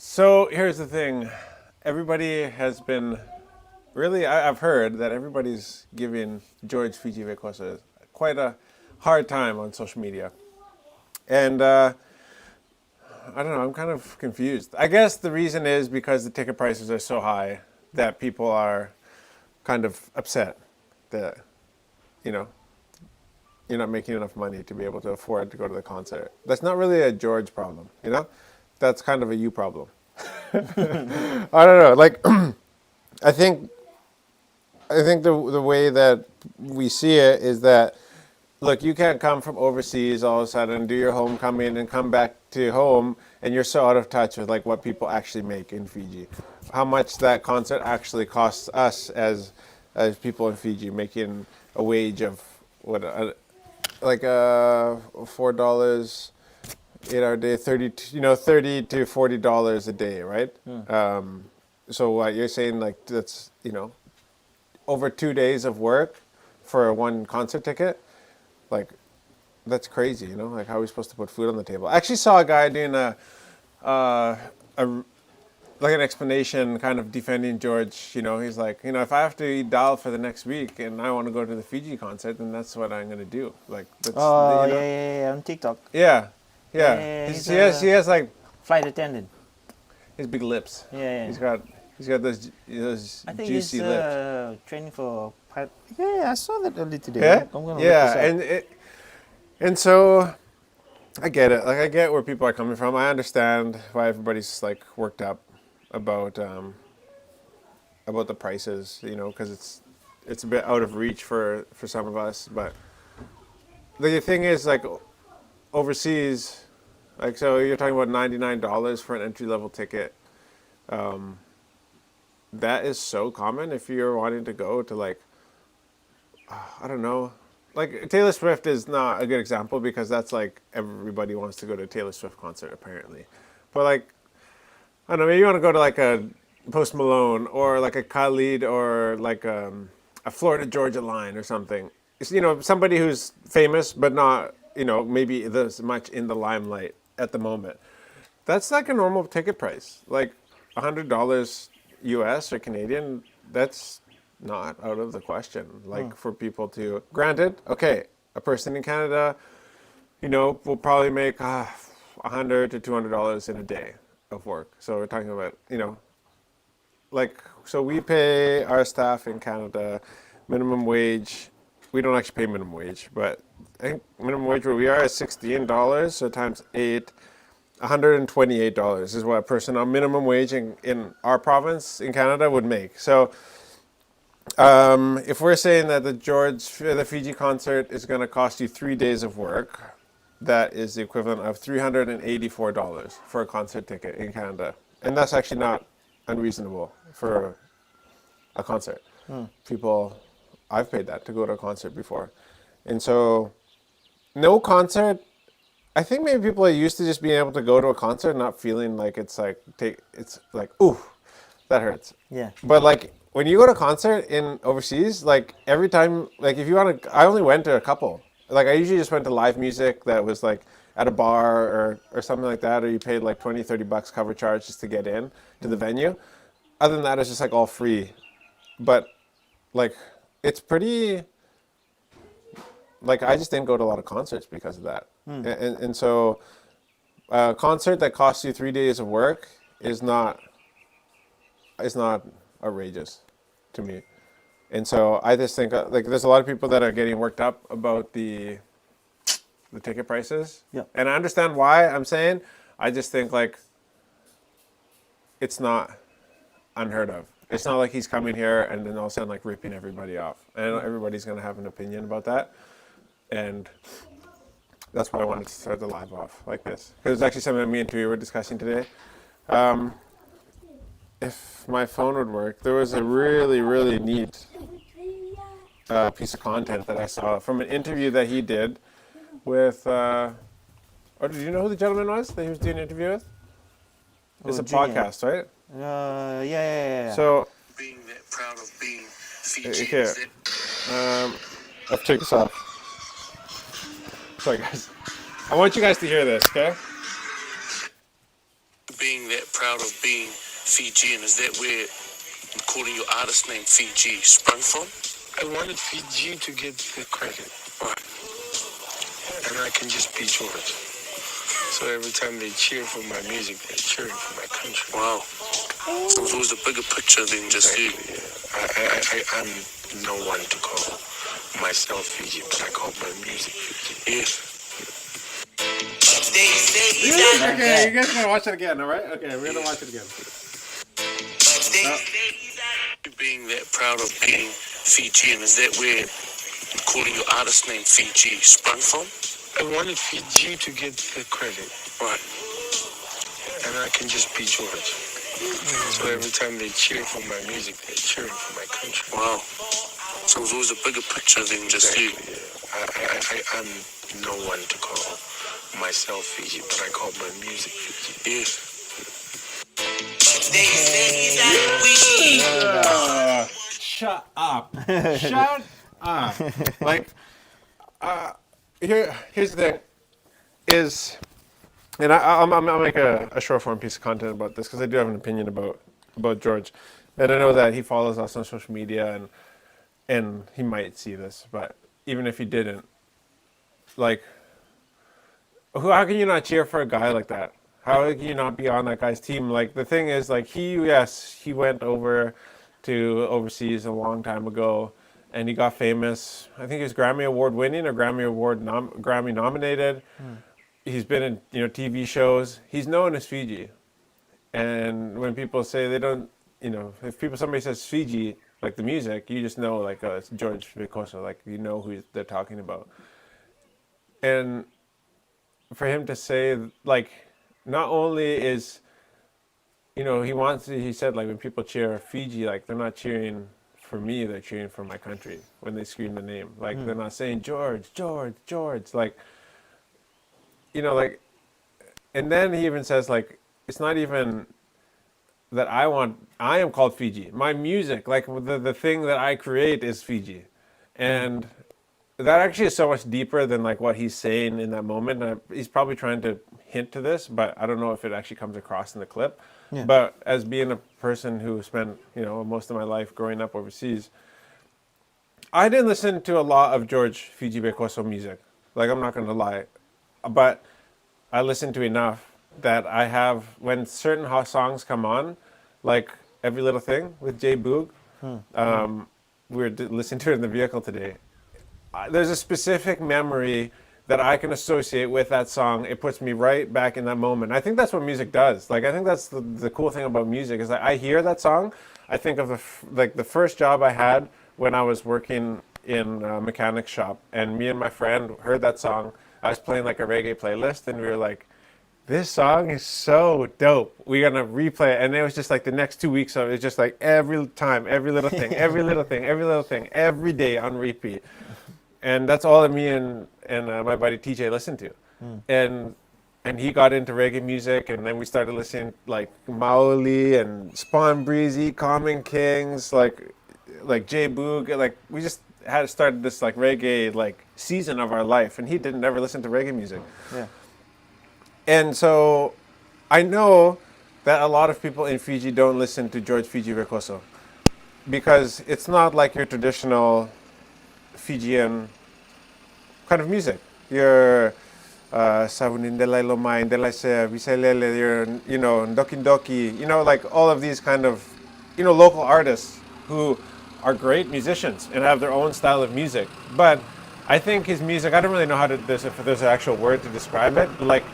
So here's the thing. Everybody has been really, I've heard that everybody's giving George Fiji Vekosa quite a hard time on social media. And I don't know, I'm kind of confused. I guess the reason is because the ticket prices are so high that people are kind of upset that, you know, you're not making enough money to be able to afford to go to the concert. That's not really a George problem, you know? That's kind of a you problem. I don't know. Like, I think the way that we see it is that look, you can't come from overseas all of a sudden, do your homecoming, and come back to home, and you're so out of touch with like what people actually make in Fiji, how much that concert actually costs us as people in Fiji, making a wage of what like $4 8 hour day, 30 to $40 a day, right? So what you're saying, like that's over 2 days of work for one concert ticket, like that's crazy, like how are we supposed to put food on the table? I actually saw a guy doing uh, a like an explanation kind of defending George. He's like, if I have to eat dal for the next week and I want to go to the Fiji concert, then that's what I'm going to do. Like that's Oh, yeah, on TikTok. yeah, yeah. Yeah, He has like flight attendant. his big lips. Yeah. He's got those I think juicy he's lips. training for pilot. Yeah, I saw that earlier today. Yeah, I'm gonna look yeah, this up. and so I get it. Like I get where people are coming from. I understand why everybody's like worked up about the prices. Because it's a bit out of reach for some of us. But the thing is, like overseas, like so you're talking about $99 for an entry level ticket. That is so common if you're wanting to go to like I don't know. Like Taylor Swift is not a good example because that's like everybody wants to go to a Taylor Swift concert apparently. But like I don't know, maybe you want to go to like a Post Malone or like a Khalid or like a Florida Georgia Line or something. It's, somebody who's famous but not maybe this much in the limelight at the moment. That's like a normal ticket price, like $100 US or Canadian. That's not out of the question. Like for people to, granted, okay, a person in Canada, will probably make $100 to $200 in a day of work. So we're talking about, like, so we pay our staff in Canada minimum wage. We don't actually pay minimum wage, but I think minimum wage where we are is $16. So times 8, $128 is what a person on minimum wage in our province in Canada would make. So if we're saying that the Fiji concert is going to cost you 3 days of work, that is the equivalent of $384 for a concert ticket in Canada. And that's actually not unreasonable for a concert. I've paid that to go to a concert before. And so, no concert, I think maybe people are used to just being able to go to a concert and not feeling like it's like, ooh, that hurts. Yeah. But like, when you go to a concert in overseas, like every time, like if you want to, I only went to a couple. Like I usually just went to live music that was like at a bar or something like that, or you paid like 20, $30 cover charge just to get in to the venue. Other than that, it's just like all free. But like, it's pretty, like I just didn't go to a lot of concerts because of that. And so a concert that costs you 3 days of work is not outrageous to me. And so I just think like there's a lot of people that are getting worked up about the ticket prices. Yeah. And I understand why. I'm saying I just think like it's not unheard of. It's not like he's coming here and then all of a sudden like ripping everybody off. And I know everybody's going to have an opinion about that. And that's why I wanted to start the live off like this. Because it's actually something that me and Tui were discussing today. If my phone would work, there was a really, really neat piece of content that I saw from an interview that he did with, did you know who the gentleman was that he was doing an interview with? It's a Junior. podcast, right? Yeah. So, Being that proud of being Fijian. here, I've taken this off. Sorry, guys. I want you guys to hear this, okay? Being being that proud of being Fijian, is that where calling your artist name Fiji sprung from? I wanted Fiji to get the credit. Right. And I can just be George. So every time they cheer for my music, they're cheering for my country. Wow. So it was a bigger picture than just you. Yeah. I'm no one to call myself Fiji, but I call my music Fiji. Yeah. Okay, you guys gotta watch it again, all right? Okay, we're gonna watch it again. Being that proud of being Fijian, is that where calling your artist name Fiji sprung from? I wanted Fiji to get the credit. Right. And I can just be George. So every time they cheer for my music, they're cheering for my country. Wow. So it was a bigger picture than just you. Yeah. I'm no one to call myself Fiji, but I call my music Fiji. Yeah. Shut up. Shut up. Like, here's the thing. Is, and I'll make a short form piece of content about this because I do have an opinion about George, and I know that he follows us on social media and he might see this, but even if he didn't, like, how can you not cheer for a guy like that? How can you not be on that guy's team? Like, the thing is, like, he went over to overseas a long time ago, and he got famous. I think he was Grammy Award winning or Grammy nominated. He's been in TV shows. He's known as Fiji, and when people say they don't, if somebody says Fiji, like the music, you just know like, oh, it's George Vicoso, like you know who they're talking about. And for him to say, like, not only is, he said, like, when people cheer Fiji, like, they're not cheering for me, they're cheering for my country when they scream the name. Like, they're not saying George, George, George. Like, like, and then he even says, like, it's not even that I am called Fiji. My music, like, the thing that I create is Fiji. And that actually is so much deeper than like what he's saying in that moment. And he's probably trying to hint to this, but I don't know if it actually comes across in the clip. Yeah. But as being a person who spent, most of my life growing up overseas, I didn't listen to a lot of George Fiji Bekoso music. Like, I'm not going to lie. But I listened to enough that I have, when certain songs come on, like Every Little Thing with Jay Boog, we were listening to it in the vehicle today. There's a specific memory that I can associate with that song. It puts me right back in that moment. I think that's what music does. Like, I think that's the cool thing about music is that I hear that song. I think of the first job I had when I was working in a mechanic shop, and me and my friend heard that song. I was playing like a reggae playlist, and we were like, this song is so dope. We're going to replay it. And it was just like the next 2 weeks of it, it's just like every time, every little thing, every little thing, every little thing, every day on repeat. And that's all that me and my buddy TJ listened to. And he got into reggae music, and then we started listening like Maoli and Spawn Breezy, Common Kings, like Jay Boog. Like, we just had started this like reggae like season of our life, and he didn't ever listen to reggae music. Yeah. And so I know that a lot of people in Fiji don't listen to George Fiji Bekoso because it's not like your traditional Fijian kind of music. Your Savunindela Lomai, Indela Se, Visailele, your, Ndoki Ndoki, like all of these kind of, local artists who are great musicians and have their own style of music. But I think his music, I don't really know if there's an actual word to describe it, but like,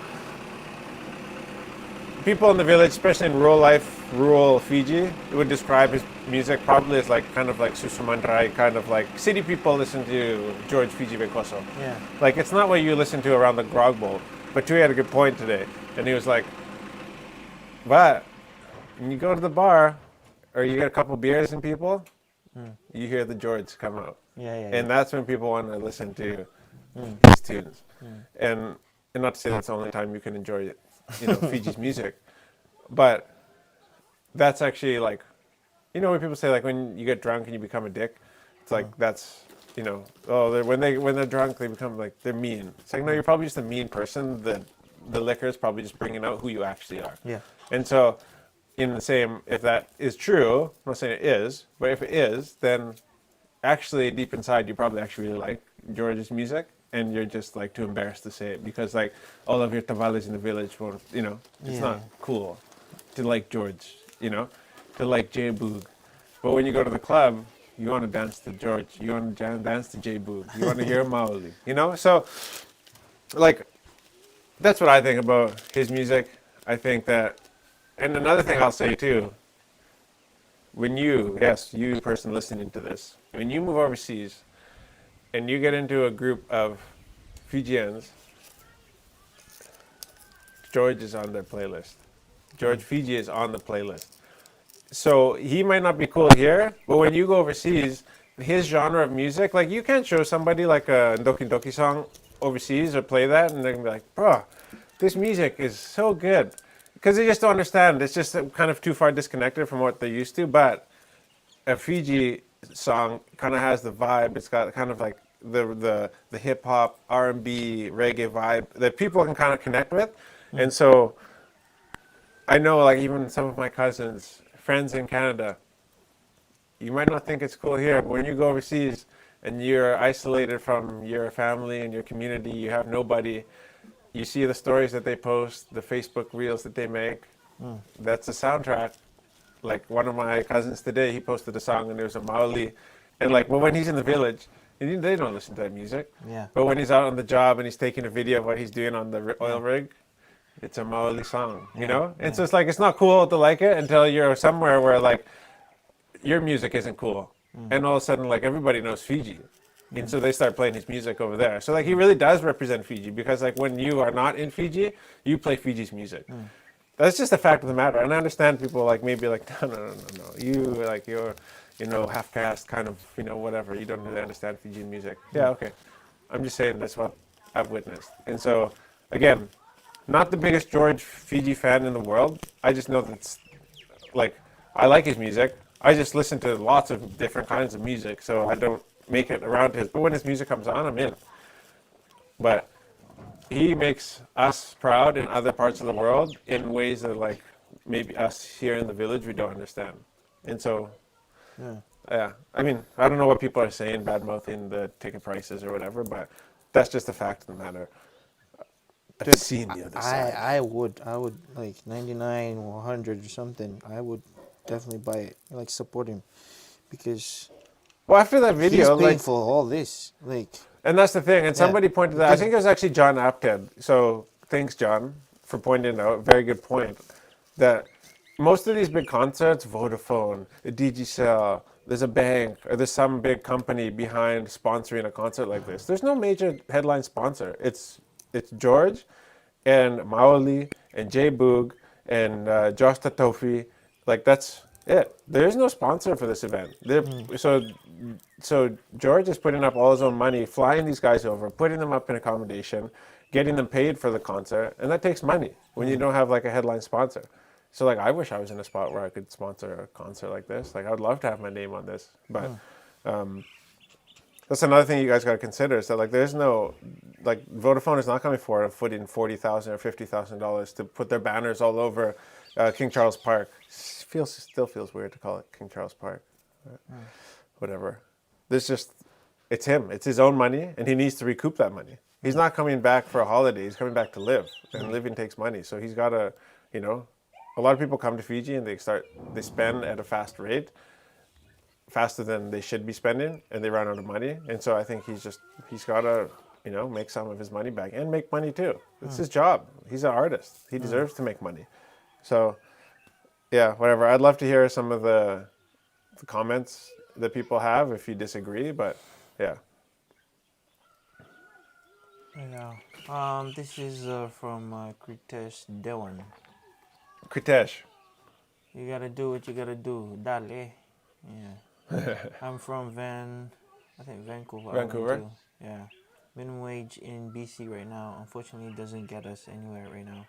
people in the village, especially in rural Fiji, would describe his music probably as like kind of like Susumandrai, kind of like city people listen to George Fiji Bekoso. Yeah. Like, it's not what you listen to around the grog bowl. But Tui had a good point today, and he was like, but when you go to the bar or you get a couple beers and people, you hear the George come out. Yeah. And that's when people want to listen to these tunes. And not to say that's the only time you can enjoy it. Fiji's music, but that's actually like, when people say like when you get drunk and you become a dick, it's like that's when they're drunk they become like they're mean. It's like, no, you're probably just a mean person that the liquor is probably just bringing out who you actually are. Yeah. And so, in the same, if that is true, I'm not saying it is, but if it is, then actually deep inside you probably actually really like George's music, and you're just like too embarrassed to say it because like all of your tavalis in the village won't, it's not cool to like George, to like J Boog. But when you go to the club, you want to dance to George, you want to dance to J Boog, you want to hear Maoli, So, like, that's what I think about his music. I think that, and another thing I'll say too, when you person listening to this, when you move overseas and you get into a group of Fijians, George is on their playlist. George Fiji is on the playlist. So he might not be cool here, but when you go overseas, his genre of music, like you can't show somebody like a Ndoki Ndoki song overseas or play that and they're gonna be like, bro, this music is so good. Because they just don't understand. It's just kind of too far disconnected from what they're used to. But a Fiji song kind of has the vibe. It's got kind of like the hip hop, R&B, reggae vibe that people can kind of connect with. And so I know like even some of my cousins, friends in Canada, you might not think it's cool here, but when you go overseas and you're isolated from your family and your community, you have nobody, you see the stories that they post, the Facebook reels that they make, that's a soundtrack. Like one of my cousins today, he posted a song and there was a Maoli. And like, well, when he's in the village, they don't listen to that music. Yeah. But when he's out on the job and he's taking a video of what he's doing on the oil rig, it's a Maoli song, And so it's like, it's not cool to like it until you're somewhere where like your music isn't cool. And all of a sudden, like everybody knows Fiji. And so they start playing his music over there. So like he really does represent Fiji because like when you are not in Fiji, you play Fiji's music. That's just a fact of the matter. And I understand people like maybe like, no. You like you're, half caste kind of, whatever. You don't really understand Fijian music. Yeah, okay. I'm just saying that's what I've witnessed. And so again, not the biggest George Fiji fan in the world. I just know that's like I like his music. I just listen to lots of different kinds of music, so I don't make it around his. But when his music comes on, I'm in. But he makes us proud in other parts of the world in ways that like maybe us here in the village we don't understand. And so, yeah. I mean, I don't know what people are saying, bad mouthing the ticket prices or whatever, but that's just a fact of the matter. I've seen the other side. I would like 99 or 100 or something. I would definitely buy it, like support him, because Well, after that he's video, paying like, for all this. Like, and that's the thing. And somebody pointed out, I Because- think it was actually John Apted. So thanks, John, for pointing out. Very good point. That most of these big concerts, Vodafone, Digicel, there's a bank or there's some big company behind sponsoring a concert like this. There's no major headline sponsor. It's George and Maoli and Jay Boog and Josh Tatofi. Like that's it. There is no sponsor for this event. So George is putting up all his own money, flying these guys over, putting them up in accommodation, getting them paid for the concert, and that takes money when you don't have like a headline sponsor. So like I wish I was in a spot where I could sponsor a concert like this. Like I would love to have my name on this, but that's another thing you guys got to consider is that like there's no like Vodafone is not coming forward and putting $40,000 or $50,000 to put their banners all over King Charles Park. Still feels weird to call it King Charles Park. Whatever. It's him. It's his own money, and he needs to recoup that money. He's not coming back for a holiday. He's coming back to live, and living takes money. So he's got to, a lot of people come to Fiji and they spend at a fast rate, faster than they should be spending, and they run out of money. And so I think he's got to, make some of his money back and make money too. It's his job. He's an artist. He deserves to make money. So, yeah, whatever. I'd love to hear some of the comments that people have if you disagree, but yeah. Yeah. This is from Kritesh Dewan. Kritesh. You gotta do what you gotta do. Dale. Yeah. I'm from Vancouver. Vancouver? Yeah. Minimum wage in BC right now, unfortunately, doesn't get us anywhere right now.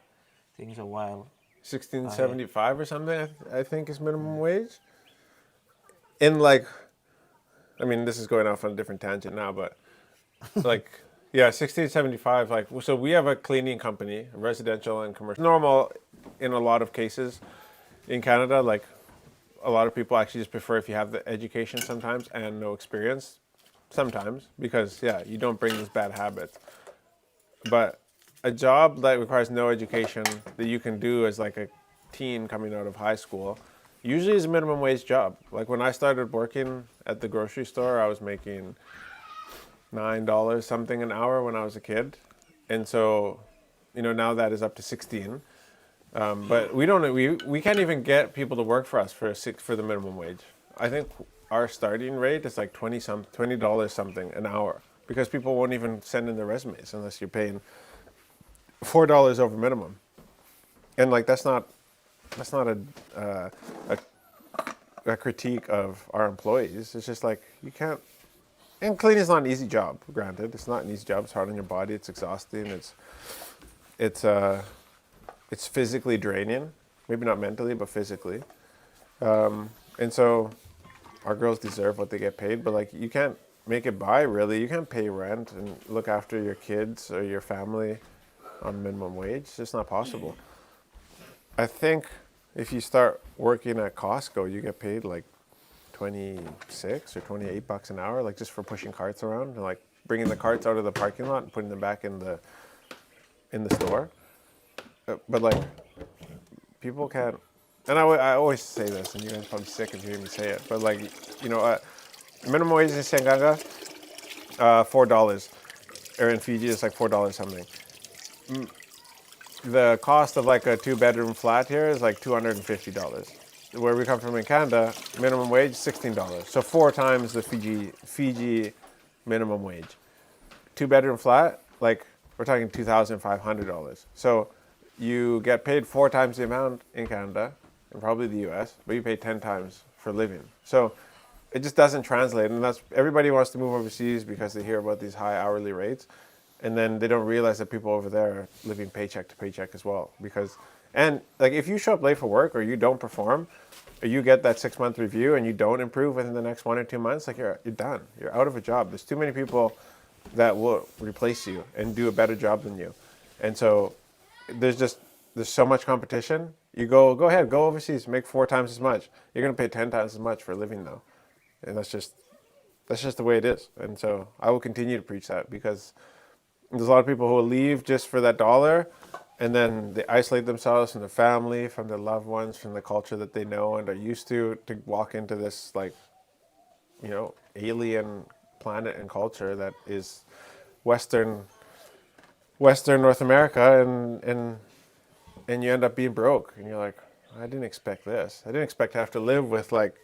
Things are wild. $16.75 or something, I think is minimum wage. In like, I mean, this is going off on a different tangent now, but like, Yeah, 1675. Like, so we have a cleaning company, residential and commercial. Normal in a lot of cases in Canada. Like, a lot of people actually just prefer if you have the education sometimes and no experience sometimes because, yeah, you don't bring these bad habits. But a job that requires no education that you can do as like a teen coming out of high school usually is a minimum wage job. Like when I started working at the grocery store, I was making $9 something an hour when I was a kid, and so, now that is up to 16. But we can't even get people to work for us for the minimum wage. I think our starting rate is like $20 something an hour because people won't even send in their resumes unless you're paying $4 over minimum, and like that's not a critique of our employees. It's just like you can't. And cleaning is not an easy job. Granted, it's not an easy job. It's hard on your body. It's exhausting. It's physically draining. Maybe not mentally, but physically. And so, our girls deserve what they get paid. But like, you can't make it by really. You can't pay rent and look after your kids or your family on minimum wage. It's just not possible. I think if you start working at Costco, you get paid like 26 or 28 bucks an hour, like just for pushing carts around and like bringing the carts out of the parking lot and putting them back in the store. But like, people can't. And I always say this, and you guys are probably sick of hearing me say it. But like, minimum wage in Sanganga, $4, or in Fiji it's like $4 something. The cost of like a 2-bedroom flat here is like $250. Where we come from in Canada, minimum wage $16. So 4 times the Fiji minimum wage. 2-bedroom flat, like we're talking $2,500. So you get paid 4 times the amount in Canada and probably the US, but you pay 10 times for living. So it just doesn't translate, and that's everybody wants to move overseas because they hear about these high hourly rates. And then they don't realize that people over there are living paycheck to paycheck as well. And like if you show up late for work or you don't perform, or you get that 6-month review and you don't improve within the next 1 or 2 months, like you're done. You're out of a job. There's too many people that will replace you and do a better job than you. And so there's so much competition. You go ahead, go overseas, make 4 times as much. You're gonna pay 10 times as much for a living though. And that's just the way it is. And so I will continue to preach that because there's a lot of people who will leave just for that dollar, and then they isolate themselves from their family, from their loved ones, from the culture that they know and are used to walk into this like, alien planet and culture that is Western North America, and you end up being broke, and you're like, I didn't expect this. I didn't expect to have to live with like,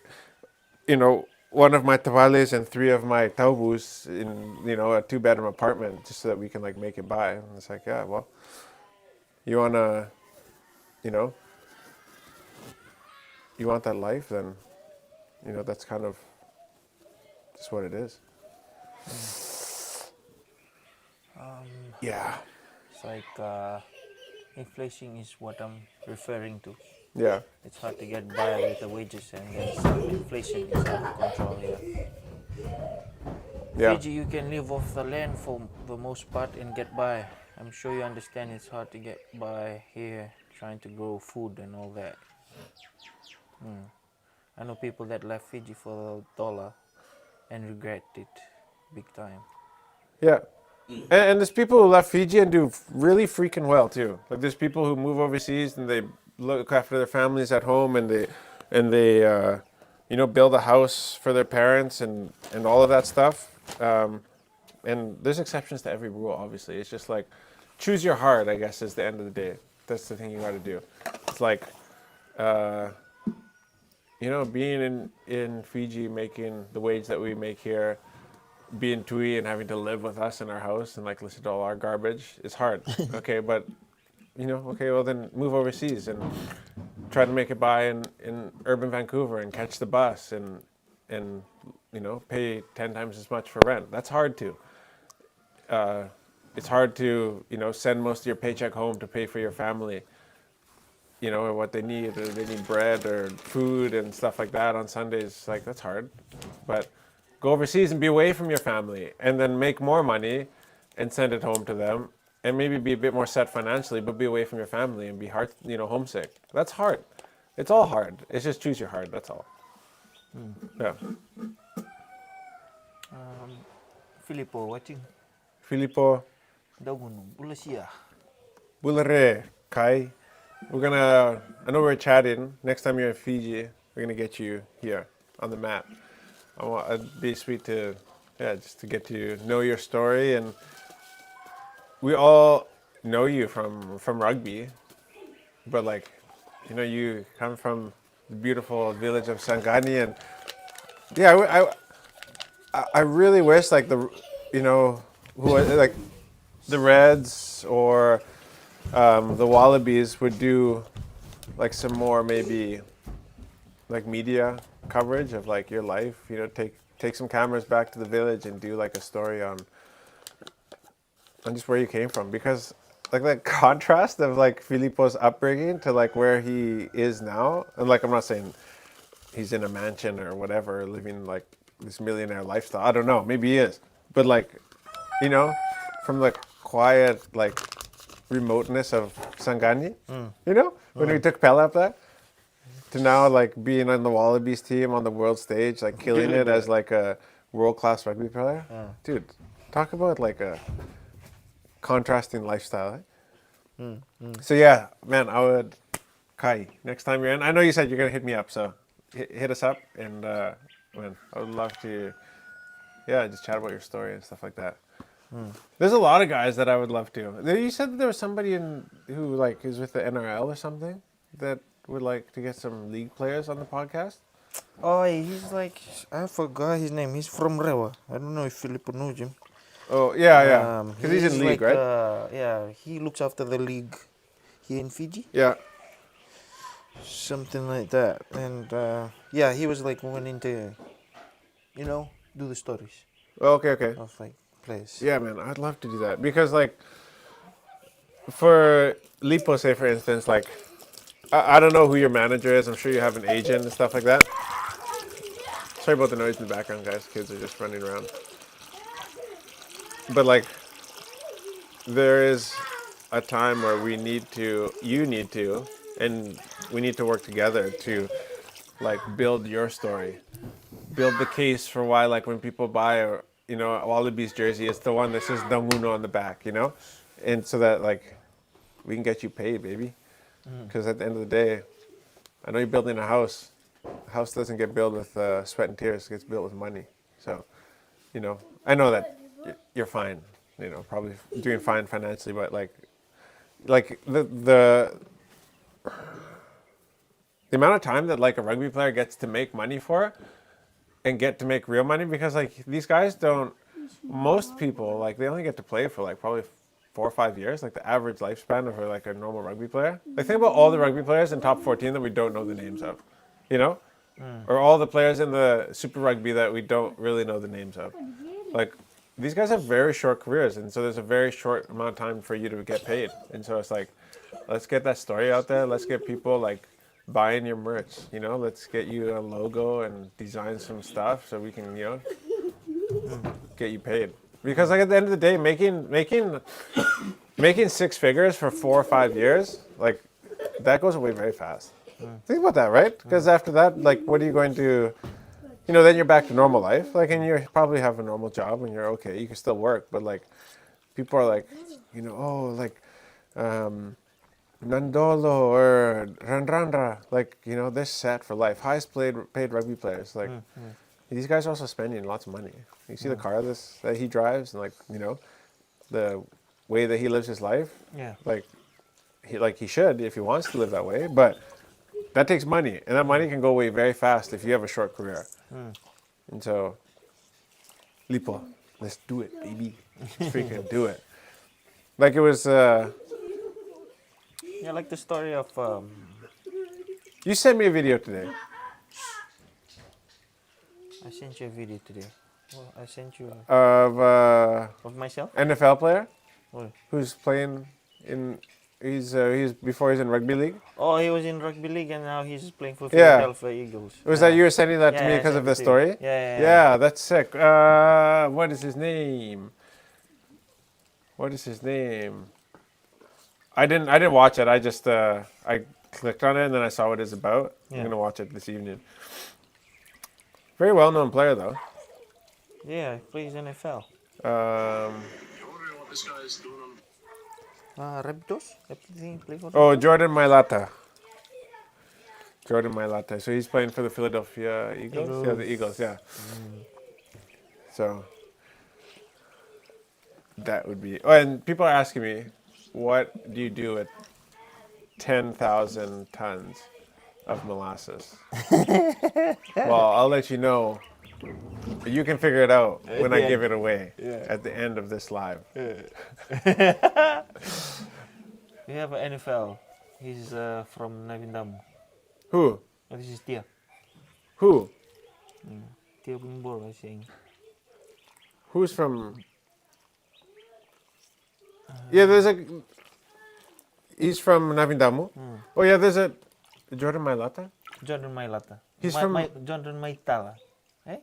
one of my tamales and 3 of my taubus in, a 2-bedroom apartment just so that we can like make it by. And it's like, yeah, well, you wanna, you want that life, then, that's kind of just what it is. Yeah. It's like inflation is what I'm referring to. Yeah. It's hard to get by with the wages, and then some inflation is out of control here. Yeah. Fiji, you can live off the land for the most part and get by. I'm sure you understand it's hard to get by here, trying to grow food and all that. I know people that left Fiji for a dollar and regret it big time. Yeah. And there's people who left Fiji and do really freaking well too. Like there's people who move overseas and they look after their families at home, and they build a house for their parents and all of that stuff. And there's exceptions to every rule, obviously. It's just like, choose your heart, I guess, is the end of the day. That's the thing you got to do. It's like, being in Fiji, making the wage that we make here, being Tui and having to live with us in our house and like listen to all our garbage is hard. Okay, but well then move overseas and try to make it by in urban Vancouver and catch the bus and pay 10 times as much for rent. That's hard too. It's hard to send most of your paycheck home to pay for your family, or what they need. Or they need bread or food and stuff like that on Sundays. Like that's hard, but go overseas and be away from your family, and then make more money, and send it home to them, and maybe be a bit more set financially, but be away from your family and be homesick. That's hard. It's all hard. It's just choose your heart. That's all. Yeah. Filippo, watching. Filippo, Dagun, Bulasia. Bulare, Kai. I know we're chatting. Next time you're in Fiji, we're gonna get you here on the map. It'd be sweet to, just to get to know your story, and we all know you from rugby, but like, you come from the beautiful village of Sangani, and I really wish like like the Reds or the Wallabies would do like some more maybe like media coverage of like your life. Take some cameras back to the village and do like a story on just where you came from, because like that contrast of like Filippo's upbringing to like where he is now, and like I'm not saying he's in a mansion or whatever, living like this millionaire lifestyle. I don't know, maybe he is, but like, from the quiet like remoteness of Sangani, when we took Pella up there, to now like being on the Wallabies team on the world stage, like killing it as like a world-class rugby player. Dude, talk about like a contrasting lifestyle. So yeah, man, I would, Kai, next time you're in, I know you said you're gonna hit me up, so hit us up, and man, I would love to just chat about your story and stuff like that. There's a lot of guys that I would love to. You said that there was somebody who like is with the NRL or something that would like to get some league players on the podcast. Oh, he's like, I forgot his name. He's from Rewa. I don't know if Filippo knows him. Oh, yeah. Because he's in league, like, right? he looks after the league here in Fiji. Yeah. Something like that. And he was like wanting to, do the stories Okay. of like players. Yeah, man, I'd love to do that. Because like, for Lipo, say for instance, like, I don't know who your manager is. I'm sure you have an agent and stuff like that. Sorry about the noise in the background, guys. Kids are just running around. But like, there is a time where you need to, and we need to work together to like build your story, build the case for why, like when people buy a Wallabies jersey, it's the one that says Danguno on the back, and so that like we can get you paid, baby. Because at the end of the day, I know you're building a house. A house doesn't get built with sweat and tears. It gets built with money. So, I know that you're fine. Probably doing fine financially, but like the amount of time that like a rugby player gets to make money for, and get to make real money, because like these guys most people like they only get to play for like probably 4 or 5 years, like the average lifespan of like a normal rugby player. Like think about all the rugby players in top 14 that we don't know the names of, or all the players in the Super Rugby that we don't really know the names of. Like these guys have very short careers, and so there's a very short amount of time for you to get paid. And so it's like, let's get that story out there. Let's get people like buying your merch. Let's get you a logo and design some stuff so we can get you paid. Because like at the end of the day, making 6 figures for 4 or 5 years, like that goes away very fast. Think about that, right? Because after that, like, what are you going to, then you're back to normal life, like, and you probably have a normal job and you're okay. You can still work, but like, people are like, Nandolo or Randrandra, like, they're set for life. Highest paid rugby players, like. These guys are also spending lots of money. You see the car that he drives, and like the way that he lives his life. Yeah. Like he should if he wants to live that way, but that takes money, and that money can go away very fast if you have a short career. And so, Lipo, let's do it, baby. Let's freaking do it. Like it was. Like the story of. You sent me a video today. I sent you a video today. Well, I sent you Of myself. NFL player What? who's playing in. He's before he's in rugby league. Oh, he was in rugby league and now he's playing for Yeah. Philadelphia Eagles. Was that you were sending that to Yeah, me I because of sent the it to you. story? Yeah. Yeah, that's sick. What is his name? what is his name? I didn't watch it. I just I clicked on it and then I saw what it's about. Yeah. I'm gonna watch it this evening. Very well known player though. Yeah, he plays NFL. What this guy is doing on Raptors? He play for Oh, Raptors? Jordan Mailata. Jordan Mailata. So he's playing for the Philadelphia Eagles? Yeah, the Eagles, yeah. So that would be... Oh, and people are asking me, what do you do with 10,000 tons of molasses? Well, I'll let you know. You can figure it out when I Yeah. give it away Yeah. at the end of this live. We have an NFL. He's from Navindamu. Who? Oh, this is Tia. Who? Tia Bimbor, I think. Who's from... Yeah, there's a... He's from Navindamu. Oh, yeah, there's a... Jordan Mailata? Jordan Mailata. He's from- Jordan Maitala. Eh?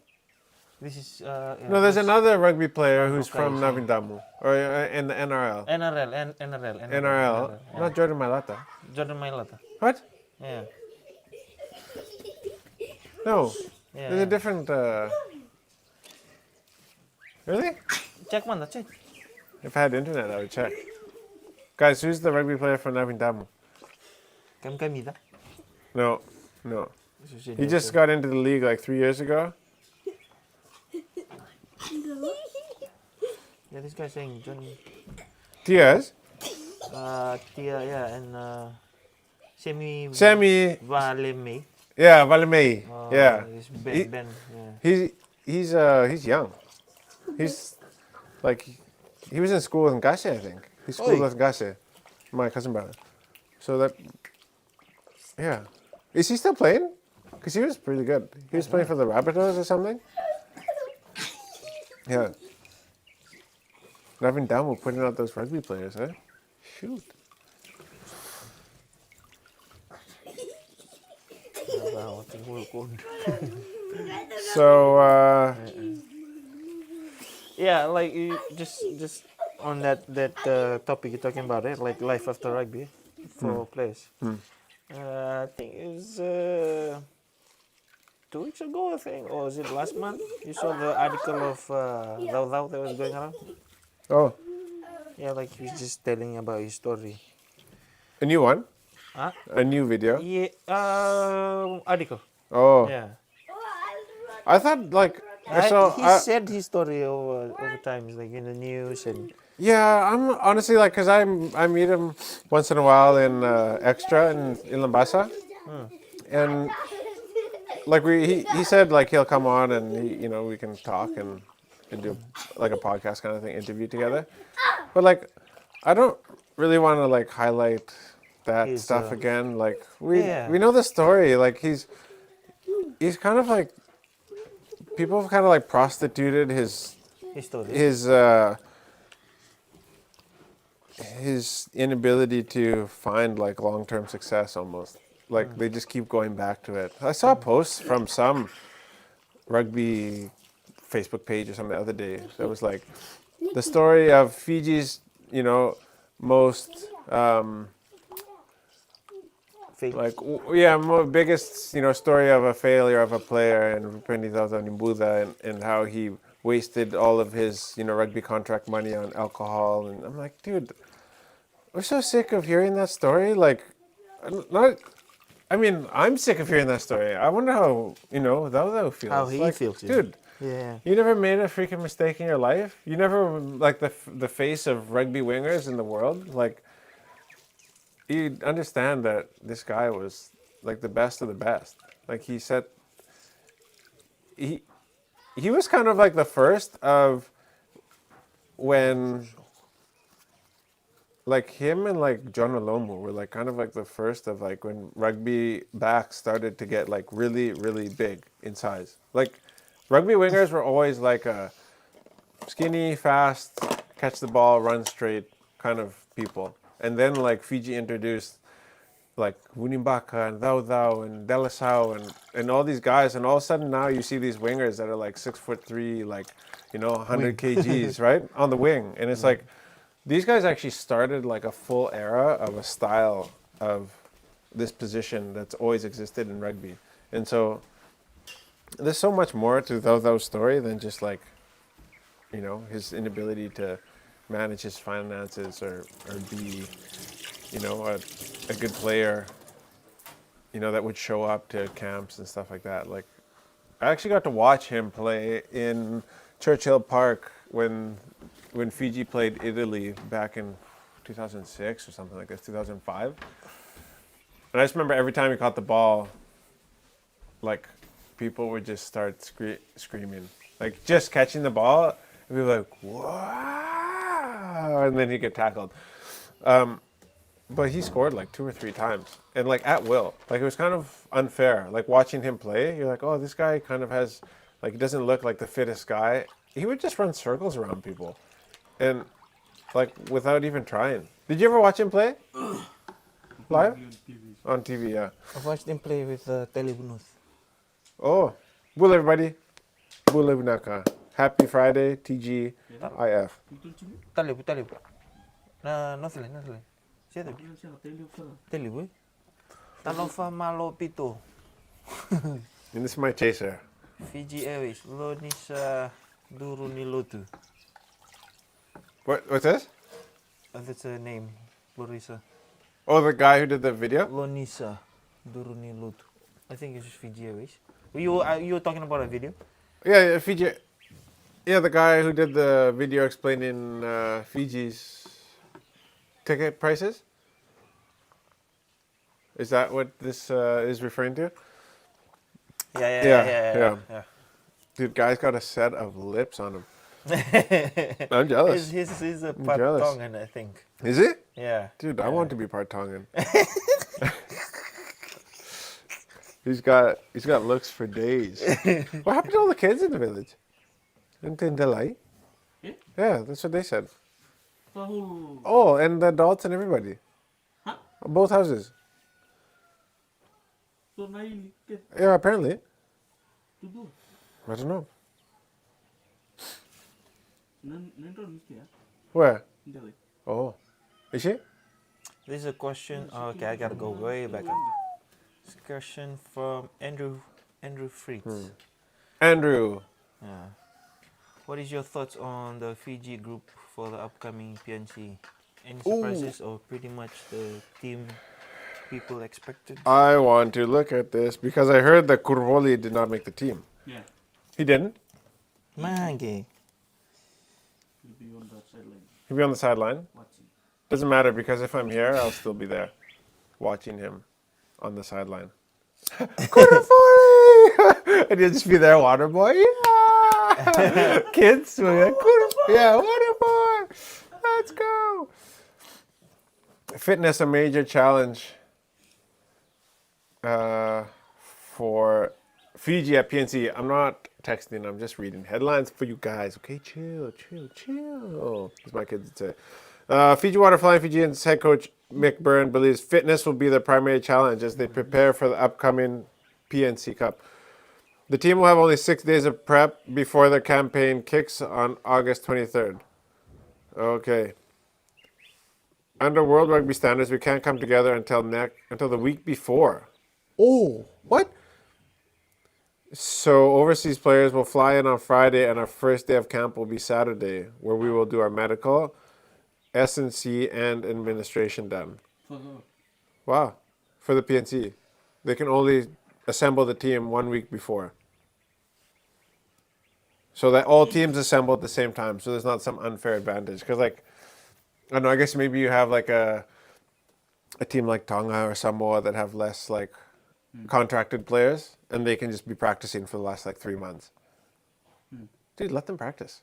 This is... No, there's another rugby player who's Okay, from so- Navindamu. Or in the NRL. NRL. Yeah. Not Jordan Mailata. Jordan Mailata. What? Yeah. No. Yeah. There's a different... Really? Check man, check. If I had internet, I would check. Guys, who's the rugby player from Navindamu? Kami da. No. He just got into the league like 3 years ago. Yeah, this guy saying John. Diaz? Tia, yeah, and Semi Sammy... Valeme. Yeah, Valemei. Yeah. This He- Ben, yeah. He's young. He's like he was in school with Ngase, I think. He schooled Oi. with Ngase, my cousin brother. So that, yeah, is he still playing? Because he was pretty good. He was playing for the Rabbitohs or something. Yeah. Navin Damu putting out those rugby players, eh? Shoot. So Yeah, like you just on that topic you're talking about, it like life after rugby for players. I think it was 2 weeks ago, I think, or was it last month? You saw the article of Thou Thou that was going around. oh, Yeah, like he was just telling about his story. a new one, Huh? a new video. Yeah, article. Oh, Yeah. I thought like He said his story over time, like in the news and. Yeah, I'm honestly like, cause I meet him once in a while in Extra in Lambasa, and like he said like he'll come on and we can talk and do like a podcast kind of thing, interview together. But like, I don't really want to like highlight that His, stuff again. Like we Yeah. know the story. Like he's kind of like people have kind of like prostituted his Story. his inability to find like long-term success almost like they just keep going back to it. I saw a post from some rugby Facebook page or something the other day that was like the story of Fiji's most Fake. biggest story of a failure of a player and Nimbuda and how he wasted all of his rugby contract money on alcohol. And I'm like, dude, we're so sick of hearing that story. Like, I'm sick of hearing that story. I wonder how Thao feels. How he Like, feels, yeah. dude. Yeah. You never made a freaking mistake in your life. You never like the face of rugby wingers in the world. Like, you understand that this guy was like the best of the best. Like he said, he was kind of like the first of when like him and like John Olomu were like kind of like the first of like when rugby backs started to get like really, really big in size. Like rugby wingers were always like a skinny, fast, catch the ball, run straight kind of people. And then like Fiji introduced like Wunimbaka and Thao Thao and Delasau and all these guys, and all of a sudden now you see these wingers that are like 6'3", like 100 kgs, right, on the wing, and it's like These guys actually started like a full era of a style of this position that's always existed in rugby. And so there's so much more to Tho's story than just like, you know, his inability to manage his finances or be, you know, a good player, you know, that would show up to camps and stuff like that. Like, I actually got to watch him play in Churchill Park when Fiji played Italy back in 2006 or something like this, 2005. And I just remember every time he caught the ball, like, people would just start screaming. Like, just catching the ball, and be like, wow! And then he'd get tackled. But he scored like 2 or 3 times. And like at will. Like, it was kind of unfair. Like, watching him play, you're like, oh, this guy kind of has, like, he doesn't look like the fittest guy. He would just run circles around people. And, like, without even trying. Did you ever watch him play? Live? On TV, yeah. I've watched him play with Telebunus. Oh, Bula everybody. Bula Bunaka. Happy Friday, TGIF. Talib. Nothing. Siapa? Teleb. Talofa Malo Pito. And this is my chaser. Fiji Airways. Lonisa Durunilotu. What's this? That's a name. Lorisa. Oh, the guy who did the video? Lonisa Durunilotu. I think it's just Fiji Airways. You were talking about a video? Yeah, Fiji. Yeah, the guy who did the video explaining Fiji's ticket prices. Is that what this is referring to? Yeah. Dude, guy's got a set of lips on him. I'm jealous. He's a I'm jealous. part Tongan, I think. Is he? Yeah. Dude, I want to be part Tongan. He's got looks for days. What happened to all the kids in the village? In Tindalai? Yeah? Yeah, that's what they said. The whole... Oh, and the adults and everybody. Huh? Both houses. So now you get Yeah, apparently. to do. I don't know. Nendo mesti ya. Where? Hindi. Oh. Is she? This is a question. Okay, I gotta go way back up. This question from Andrew Fritz. Andrew. Yeah. What is your thoughts on the Fiji group for the upcoming PNC? Any surprises or pretty much the team people expected? I want to look at this because I heard that Kurvoli did not make the team. Yeah. He didn't? Mange. You'll be on that sideline He'll be on the sideline. watching. Doesn't matter because if I'm here, I'll still be there watching him on the sideline. Kurvoli! And he'll just be there, water boy. Yeah! Kids will be like, Kurvoli! Yeah, water boy! Let's go! Fitness, a major challenge for Fiji at PNC. I'm not texting, I'm just reading headlines for you guys. Okay, chill. As my kids would say. Fiji Water Flying Fijians head coach Mick Byrne believes fitness will be their primary challenge as they prepare for the upcoming PNC Cup. The team will have only 6 days of prep before their campaign kicks on August 23rd. Okay. Under World Rugby standards, we can't come together until the week before. Oh, what? So overseas players will fly in on Friday, and our first day of camp will be Saturday, where we will do our medical, S&C, and administration done. For the Wow, for the PNC. They can only assemble the team 1 week before. So that all teams assemble at the same time, so there's not some unfair advantage. Because, like, I don't know, I guess maybe you have, like, a team like Tonga or Samoa that have less, like, contracted players, and they can just be practicing for the last, like, 3 months. Dude, let them practice.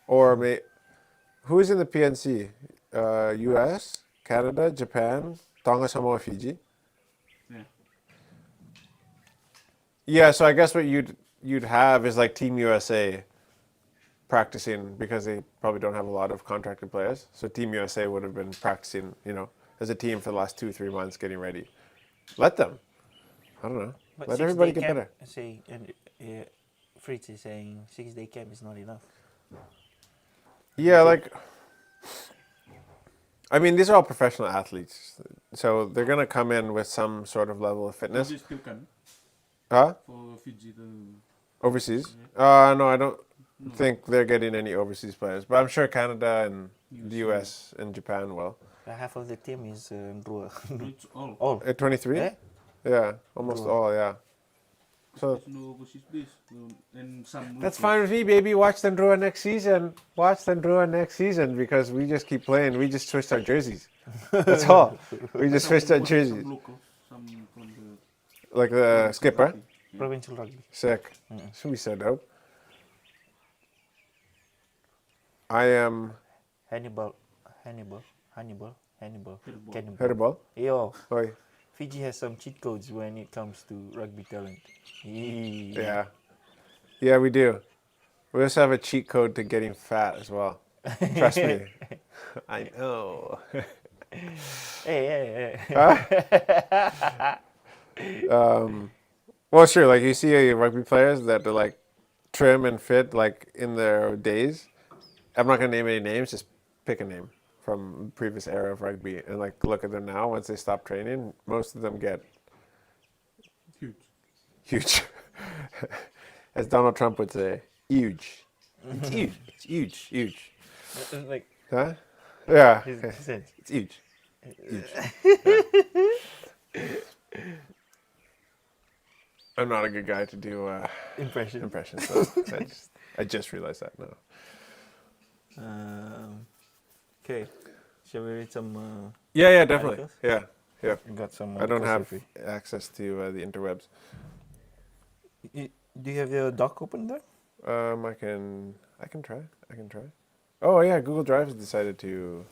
Or who is in the PNC? U.S., Canada, Japan, Tonga, Samoa, Fiji. yeah. Yeah, so I guess what you'd have is like Team USA practicing because they probably don't have a lot of contracted players. So Team USA would have been practicing, you know, as a team for the last 2-3 months getting ready. Let them. I don't know. But Let everybody get camp, better. Say, and Fritz is saying 6-day camp is not enough. Yeah, like I mean, these are all professional athletes, so they're gonna come in with some sort of level of fitness. Fiji still can Huh? for Fiji the Overseas? No, I don't think they're getting any overseas players, but I'm sure Canada and the US and Japan will. Half of the team is Drua. it's all. All. At 23? Eh? Yeah, almost all, yeah. So There's no overseas base. And some that's locals. fine with me, baby. Watch them draw next season. Watch them draw next season because we just keep playing. We just switched our jerseys. That's all. We just switched our jerseys. Some local, some from the Like the skipper. Provincial rugby. Sick. Should be so dope. I am Hannibal. Cannibal. Herbal. Yo, Oi. Fiji has some cheat codes when it comes to rugby talent. Yeah. Yeah, we do. We also have a cheat code to getting fat as well. Trust me. I know. Hey. Well, sure. Like you see rugby players that are like trim and fit, like in their days. I'm not gonna name any names. Just pick a name from the previous era of rugby, and like look at them now. Once they stop training, most of them get huge. huge. As Donald Trump would say, huge. It's huge. It's huge. Huge. Like, Huh? Yeah. he said, It's huge. Huge. Yeah. I'm not a good guy to do impression. impressions. So I just realized that now. Okay. Shall we read some? Yeah, definitely. articles? Yeah. We got some. I don't have articles access to the interwebs. Do you have your doc open there? I can try. Oh yeah, Google Drive has decided to.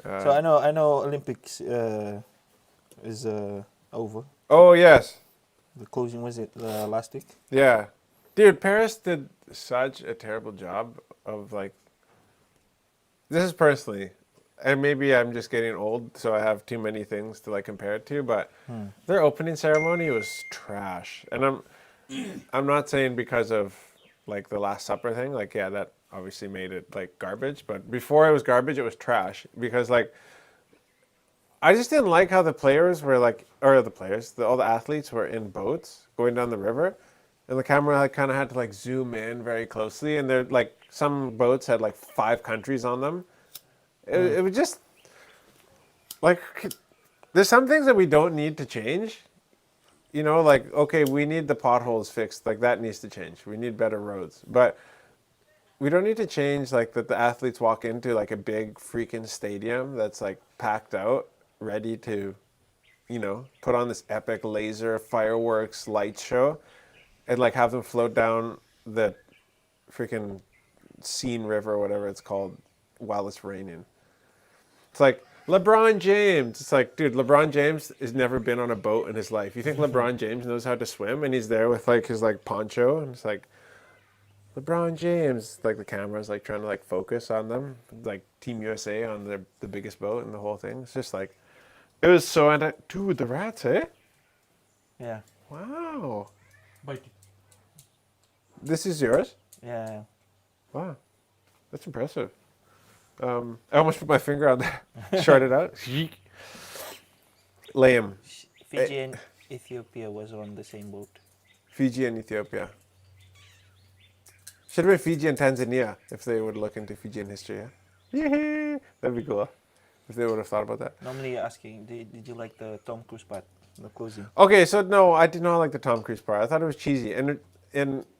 So I know Olympics is over. Oh yes, The closing was it last week? yeah, dude. Paris did such a terrible job of like. This is personally, and maybe I'm just getting old, so I have too many things to like compare it to. But their opening ceremony was trash, and I'm not saying because of like the Last Supper thing. Like, yeah, that obviously made it like garbage. But before it was garbage, it was trash because like I just didn't like how the players were like, or the players, all the athletes were in boats going down the river, and the camera like kind of had to like zoom in very closely, and they're like some boats had like 5 countries on them. It was just like there's some things that we don't need to change. You know, like, okay, we need the potholes fixed. Like, that needs to change. We need better roads. But we don't need to change, like, that the athletes walk into, like, a big freaking stadium that's, like, packed out, ready to, you know, put on this epic laser fireworks light show and, like, have them float down the freaking Seine River or whatever it's called while it's raining. It's like, LeBron James. It's like, dude, LeBron James has never been on a boat in his life. You think LeBron James knows how to swim? And he's there with like his like poncho, and it's like, LeBron James. Like the camera's like trying to like focus on them, like Team USA on the biggest boat and the whole thing. It's just like, it was so dude, the rats, eh? Yeah. Wow. Bati. This is yours? Yeah. Wow, that's impressive. I almost put my finger on there. Short it out. Lame. Fiji and Ethiopia was on the same boat. Fiji and Ethiopia. Should have been Fiji and Tanzania if they would look into Fijian history. Yeah, that'd be cool if they would have thought about that. Normally you're asking, did you like the Tom Cruise part, the closing? Okay, so no, I did not like the Tom Cruise part. I thought it was cheesy. And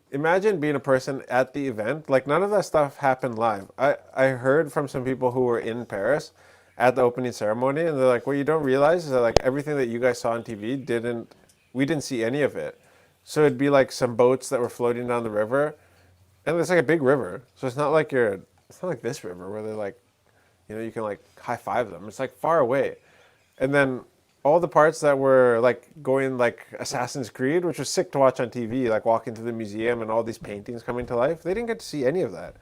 imagine being a person at the event. Like, none of that stuff happened live. I heard from some people who were in Paris at the opening ceremony, and they're like, what you don't realize is that like everything that you guys saw on TV we didn't see any of it. So it'd be like some boats that were floating down the river, and it's like a big river. So it's not like this river where they're like, you know, you can like high five them. It's like far away. And then all the parts that were like going like Assassin's Creed, which was sick to watch on TV, like walking to the museum and all these paintings coming to life, they didn't get to see any of that.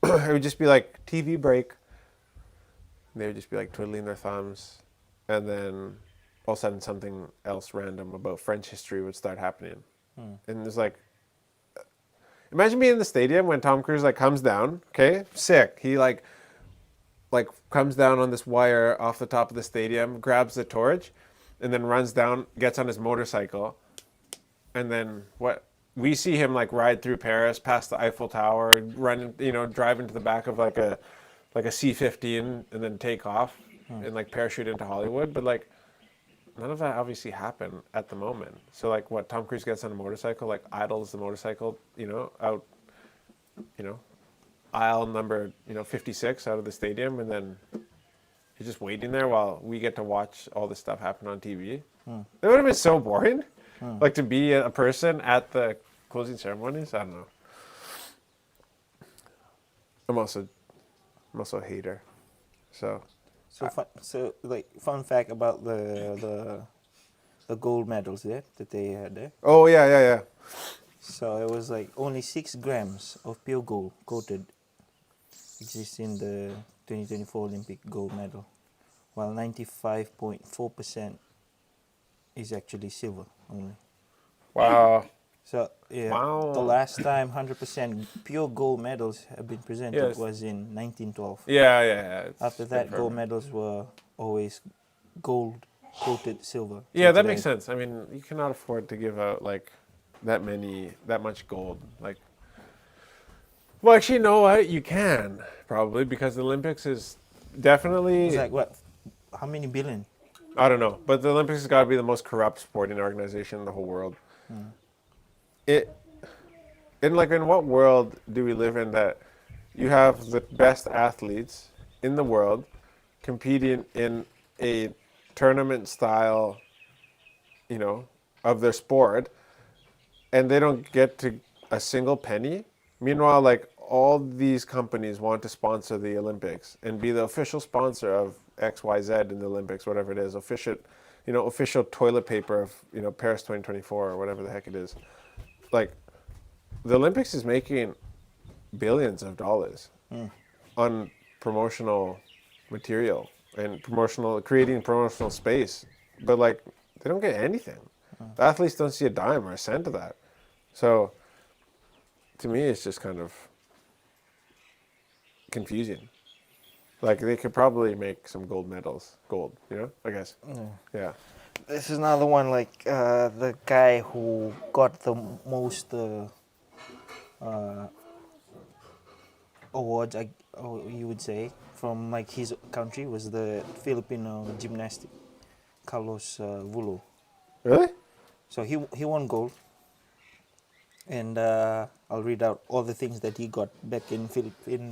It would just be like TV break. They would just be like twiddling their thumbs, and then all of a sudden something else random about French history would start happening. And it's like, imagine being in the stadium when Tom Cruise like comes down, okay, sick. He like like comes down on this wire off the top of the stadium, grabs the torch, and then runs down, gets on his motorcycle, and then what? We see him like ride through Paris, past the Eiffel Tower, run, drive into the back of like a C-15, and then take off and like parachute into Hollywood. But like none of that obviously happened at the moment. So like what? Tom Cruise gets on a motorcycle, like idles the motorcycle, out, aisle number 56 out of the stadium, and then he's just waiting there while we get to watch all this stuff happen on TV. That would have been so boring. Like to be a person at the closing ceremonies. I don't know. I'm also a hater. So Fun fact about the gold medals there that they had there. oh yeah. So it was like only 6 grams of pure gold coated exists in the 2024 Olympic gold medal, while 95.4% is actually silver only. Wow. So yeah, Wow. the last time 100% pure gold medals have been presented Yes. was in 1912. Yeah. It's After that, been gold forever. medals were always gold coated silver. Yeah, till that today. makes sense. I mean, you cannot afford to give out like that much gold. Like, well, actually, you know what? You can probably, because the Olympics is definitely. It's like what? How many billion? I don't know, but the Olympics has got to be the most corrupt sporting organization in the whole world. In what world do we live in that you have the best athletes in the world competing in a tournament style, of their sport, and they don't get to a single penny? Meanwhile, like all these companies want to sponsor the Olympics and be the official sponsor of XYZ in the Olympics, whatever it is, official toilet paper of, Paris 2024 or whatever the heck it is. Like, the Olympics is making billions of dollars on promotional material and creating promotional space, but like they don't get anything. The athletes don't see a dime or a cent of that. So, to me, it's just kind of confusing. Like, they could probably make some gold medals, I guess. Yeah. This is another one, like the guy who got the most awards, you would say, from like his country was the Filipino gymnastic, Carlos Vulo. Really? So he won gold, and I'll read out all the things that he got back in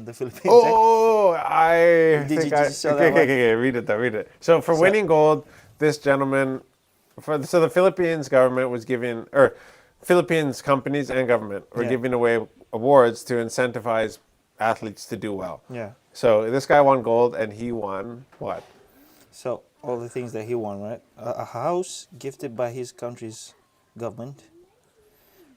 the Philippines. Oh, I Did think you I. just show that one? Okay. Read it. So for winning gold, this gentleman, so the Philippines government was giving, or Philippines companies and government were Yeah. giving away awards to incentivize athletes to do well. Yeah. So this guy won gold, and he won what? So all the things that he won, right? A house gifted by his country's government,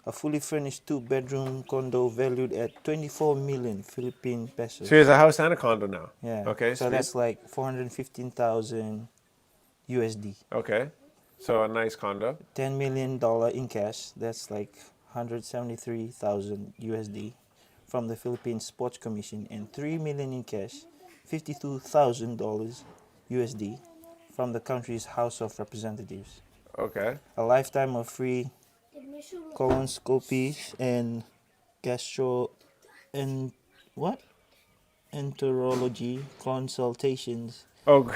a fully furnished 2-bedroom condo valued at 24 million Philippine pesos. So he has a house and a condo now. Yeah. Okay. So sweet. that's like 415,000 USD. Okay. So a nice condo. $10 million in cash. That's like 173,000 USD from the Philippine Sports Commission, and $3 million in cash, $52,000 USD from the country's House of Representatives. Okay. A lifetime of free colonoscopies and enterology consultations, Oh,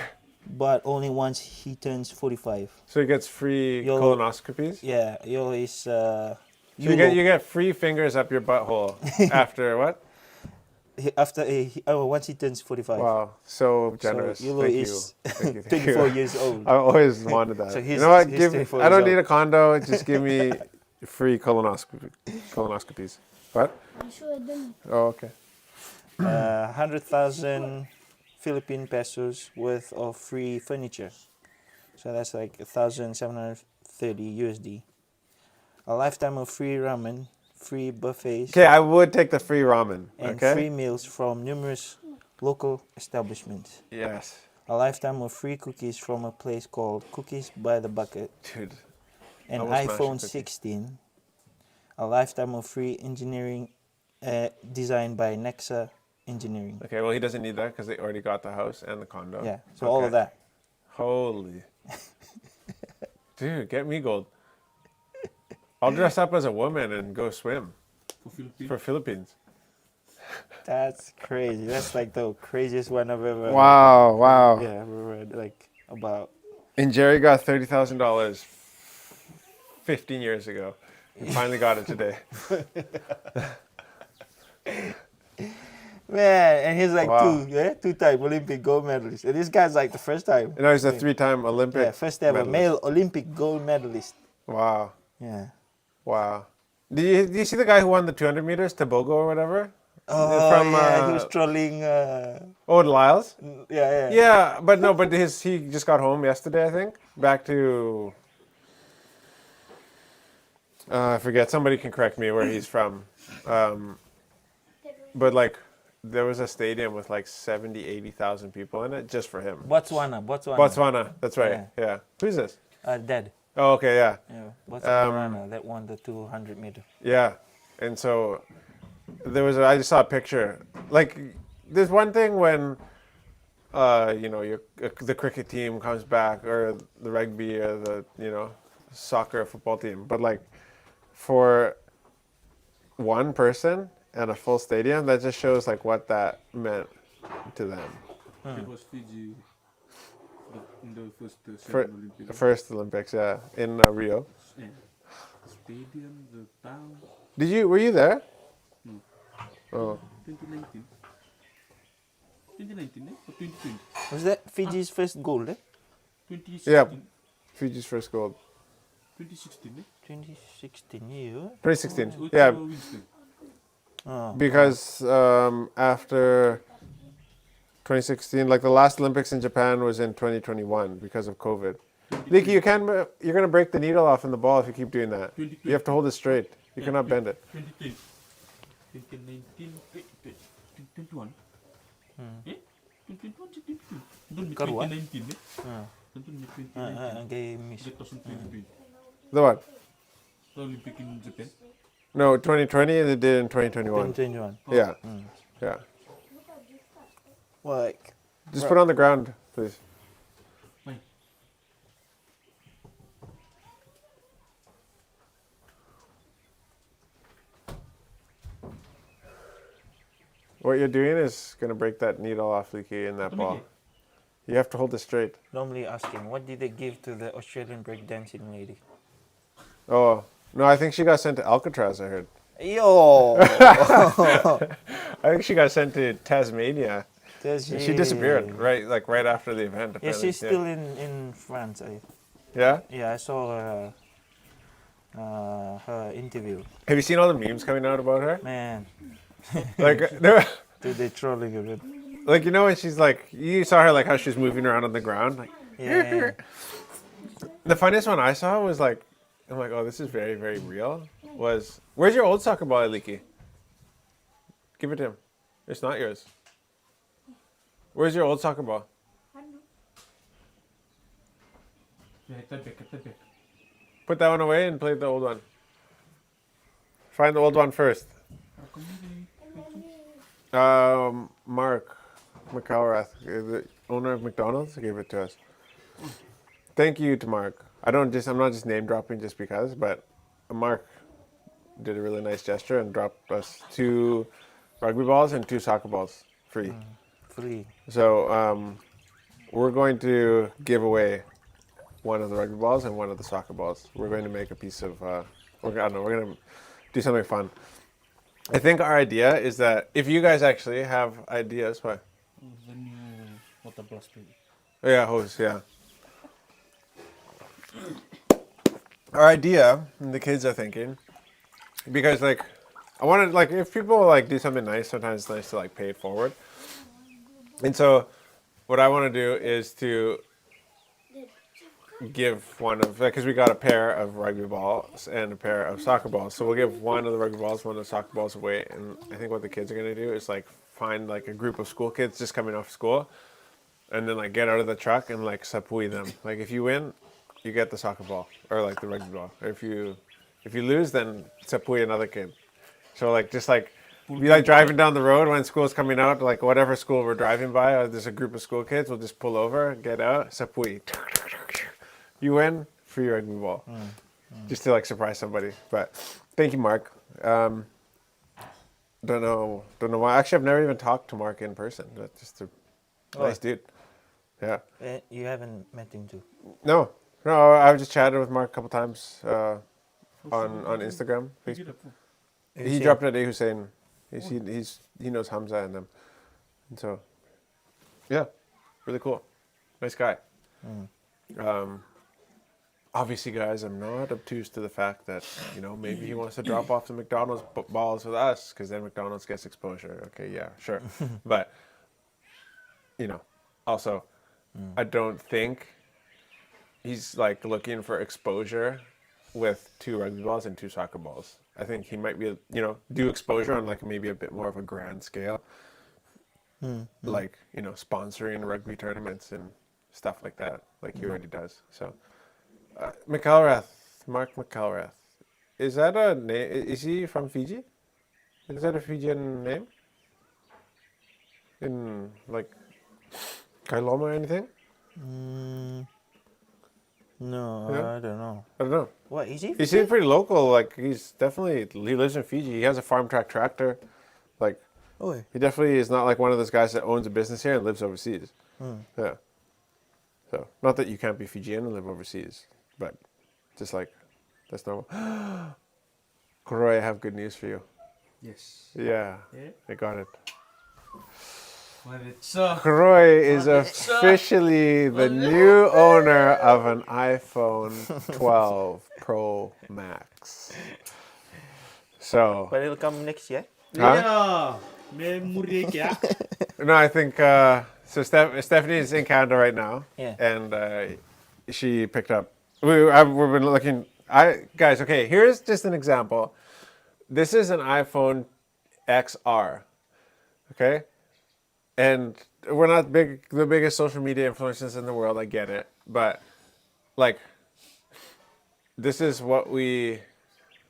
but only once he turns 45. so he gets free Yo- colonoscopies. Yeah, yo is So you get free fingers up your butthole after what? once he turns 45. Wow, so generous. So Yulo Thank is you. Thank you. 24 years old. I always wanted that. So you he's- know what? he's Give 24 I don't years need old. a condo. Just give me free colonoscopies. What? Oh, okay. 100,000 Philippine pesos worth of free furniture. So that's like 1,730 USD. A lifetime of free ramen, free buffets, Okay, I would take the free ramen. and Okay. free meals from numerous local establishments. Yes, A lifetime of free cookies from a place called Cookies by the Bucket. dude. An Almost iPhone mashed cookie. 16. A lifetime of free engineering designed by Nexa engineering. Okay, well he doesn't need that because they already got the house and the condo. Yeah, so all of Okay. that. Holy. Dude, get me gold. I'll dress up as a woman and go swim For Philippines. for Philippines. That's crazy. That's like the craziest one I've ever. Wow. Yeah, ever read like about. And Jerry got $30,000 15 years ago. He finally got it today. Man, and he's like Wow. two-time Olympic gold medalist. And this guy's like the first time. You know, he's a 3-time Olympic. Yeah, first ever medalist. male Olympic gold medalist. Wow. Yeah. Wow. Did you see the guy who won the 200 meters, Tobogo or whatever? Oh, From, yeah, he was trolling. Oh, Lyles? Yeah. Yeah, but no, but he just got home yesterday, I think. Back to, I forget, somebody can correct me where he's from. But like, there was a stadium with like 70, 80,000 people in it just for him. Botswana. That's right. Yeah. Who's this? Dead. Oh, okay, yeah. Yeah, Botswana that won the 200 meter. Yeah. And so I just saw a picture. Like, there's one thing when, the cricket team comes back or the rugby or the, soccer or football team. But like, for one person and a full stadium, that just shows like what that meant to them. It was Fiji in the first For, seven Olympics. first Olympics, yeah, in Rio. Yeah. Stadium, the town, Were you there? No. Oh, 2019. 2019, eh? Or 2020? Was that Fiji's first gold? 2016. yeah, Fiji's first gold. 2016, eh? 2016. Yeah. 2016, Which yeah, Winston? Oh. because after 2016, like the last Olympics in Japan was in 2021 because of COVID. Leaky, you're gonna break the needle off in the ball if you keep doing that. You have to hold it straight. You cannot bend it. 2020. 2019, 2021. Eh? 2021, 2022. Don't be Karuan? 2019, eh? Don't be 2019. Gay miss. 2020. The what? The Olympic in Japan. No, 2020 and they did in 2021. 2021. Yeah, yeah. Well, like, Just put it on the ground, please. Fine. What you're doing is gonna break that needle off, Leaky, in that ball. You have to hold it straight. normally asking, what did they give to the Australian breakdancing lady? Oh, no, I think she got sent to Alcatraz, I heard. Yo! I think she got sent to Tasmania. Does She disappeared right after the event. Yeah, Apparently. she's still in France. Yeah. I saw her interview. Have you seen all the memes coming out about her? Man, Like, dude, they trolling a bit. like when she's like, you saw her like how she was moving around on the ground. Like, Yeah. the funniest one I saw was like, I'm like, oh, this is very, very real. Where's your old soccer ball, Leaky? Give it to him. It's not yours. Where's your old soccer ball? Yeah, at the back. Put that one away and play the old one. Find the old one first. Mark McElrath, the owner of McDonald's, gave it to us. Thank you to Mark. I'm not just name dropping just because, but Mark did a really nice gesture and dropped us 2 rugby balls and 2 soccer balls free. Free. So we're going to give away one of the rugby balls and one of the soccer balls. We're going to make a piece of. We're going to do something fun. I think our idea is that if you guys actually have ideas, what? The new water blaster. Oh, yeah, hose, yeah. Our idea, and the kids are thinking, because like, I want to like if people like do something nice, sometimes it's nice to like pay it forward. And so, what I want to do is to give one of, because we got a pair of rugby balls and a pair of soccer balls. So we'll give one of the rugby balls, one of the soccer balls away. And I think what the kids are going to do is like find like a group of school kids just coming off school and then like get out of the truck and like sapui them. Like if you win, you get the soccer ball or like the rugby ball. Or if you lose, then sapui another kid. So like just like be like driving down the road when school's coming out, like whatever school we're driving by, or there's a group of school kids, we'll just pull over, get out, sapui. You win, free rugby ball. Just to like surprise somebody. But thank you, Mark. Don't know why. Actually, I've never even talked to Mark in person. That's just a nice dude. Yeah. You haven't met him too. No, I've just chatted with Mark a couple times on Instagram. He dropped it at Hussein. He knows Hamza and them, and so yeah, really cool, nice guy. Obviously, guys, I'm not obtuse to the fact that maybe he wants to drop off the McDonald's balls with us because then McDonald's gets exposure. Okay, yeah, sure, but also, I don't think he's like looking for exposure with 2 rugby balls and 2 soccer balls. I think he might be, do exposure on like maybe a bit more of a grand scale, like sponsoring rugby tournaments and stuff like that, like he already does. So, Mark McElrath, is that a name? Is he from Fiji? Is that a Fijian name? In like Kailoma or anything? No, Yeah. I don't know. I don't know. What is he? He seems pretty local. Like he lives in Fiji. He has a farm track tractor. Like Oh, he definitely is not like one of those guys that owns a business here and lives overseas. Yeah. So not that you can't be Fijian and live overseas, but just like that's normal. Kroy, I have good news for you. Yes. Yeah, Yeah. I got it. Well, it's Kroy is officially the new owner of an iPhone 12 Pro Max. So, but it'll come next year. yeah. Memory kya? no, I think so. Stephanie is in Canada right now, Yeah. and she picked up. We've been looking. Guys, okay. Here's just an example. This is an iPhone XR, okay, and we're not the biggest social media influencers in the world. I get it, but like, this is what we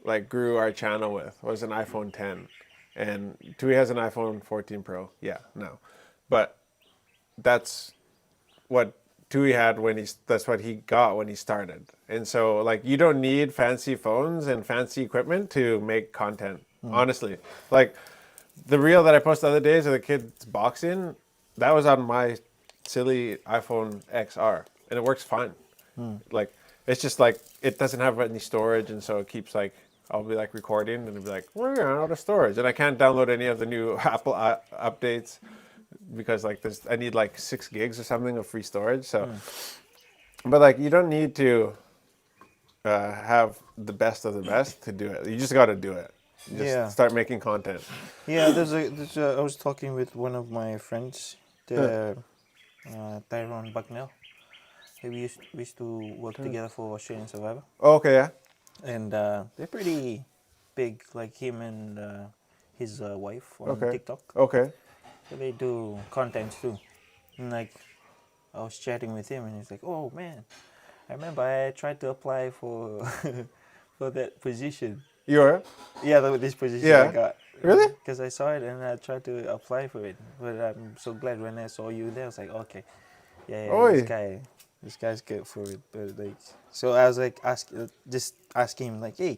like grew our channel with. Was an iPhone 10, and Tui has an iPhone 14 Pro. Yeah, no, but that's what Tui had that's what he got when he started. And so like you don't need fancy phones and fancy equipment to make content. Honestly. Like the reel that I posted the other days of the kids boxing, that was on my silly iPhone XR and it works fine. Like it's just like it doesn't have any storage and so it keeps like I'll be like recording and it'll be like, we're out of storage and I can't download any of the new Apple updates because like I need like 6 gigs or something of free storage. So, but like you don't need to have the best of the best to do it. You just got to do it. You just start making content. Yeah, I was talking with one of my friends, Tyrone Bucknell. We used to work together for Australian Survivor. Oh, okay, yeah. And they're pretty big, like him and his wife on TikTok. Okay. So they do content too. And like I was chatting with him and he's like, oh man, I remember I tried to apply for for that position. You are? Yeah, this position Yeah. I got. Really? Because I saw it and I tried to apply for it. But I'm so glad when I saw you there. I was like, okay, yeah, this guy's good for it. But like, so I was like, just asking him like, hey,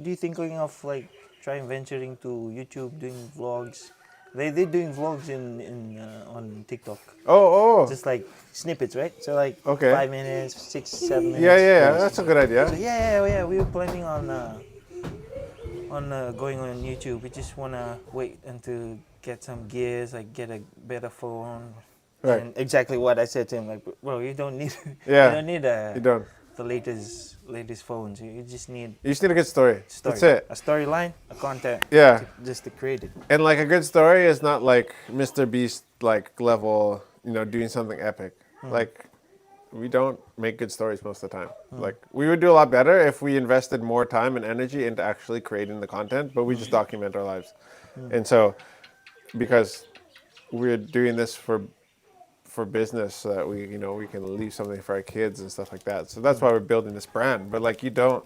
do you think of like trying venturing to YouTube, doing vlogs? They're doing vlogs in on TikTok. Oh. Just like snippets, right? So like Okay. 5 minutes, 6, 7 minutes. Yeah. That's a good idea. So yeah. We were planning on going on YouTube. We just wanna wait until get some gears, like get a better phone. Right. And exactly what I said to him, like, bro, you don't need Yeah. you don't need You don't. the latest phones. You just need You just need a good story. story. That's it. A storyline, a content. Yeah. Just to create it. And like a good story is not like Mr. Beast like level, doing something epic. Like we don't make good stories most of the time. Like we would do a lot better if we invested more time and energy into actually creating the content, but we just document our lives. And so because we're doing this for business so that we can leave something for our kids and stuff like that. So that's why we're building this brand. But like you don't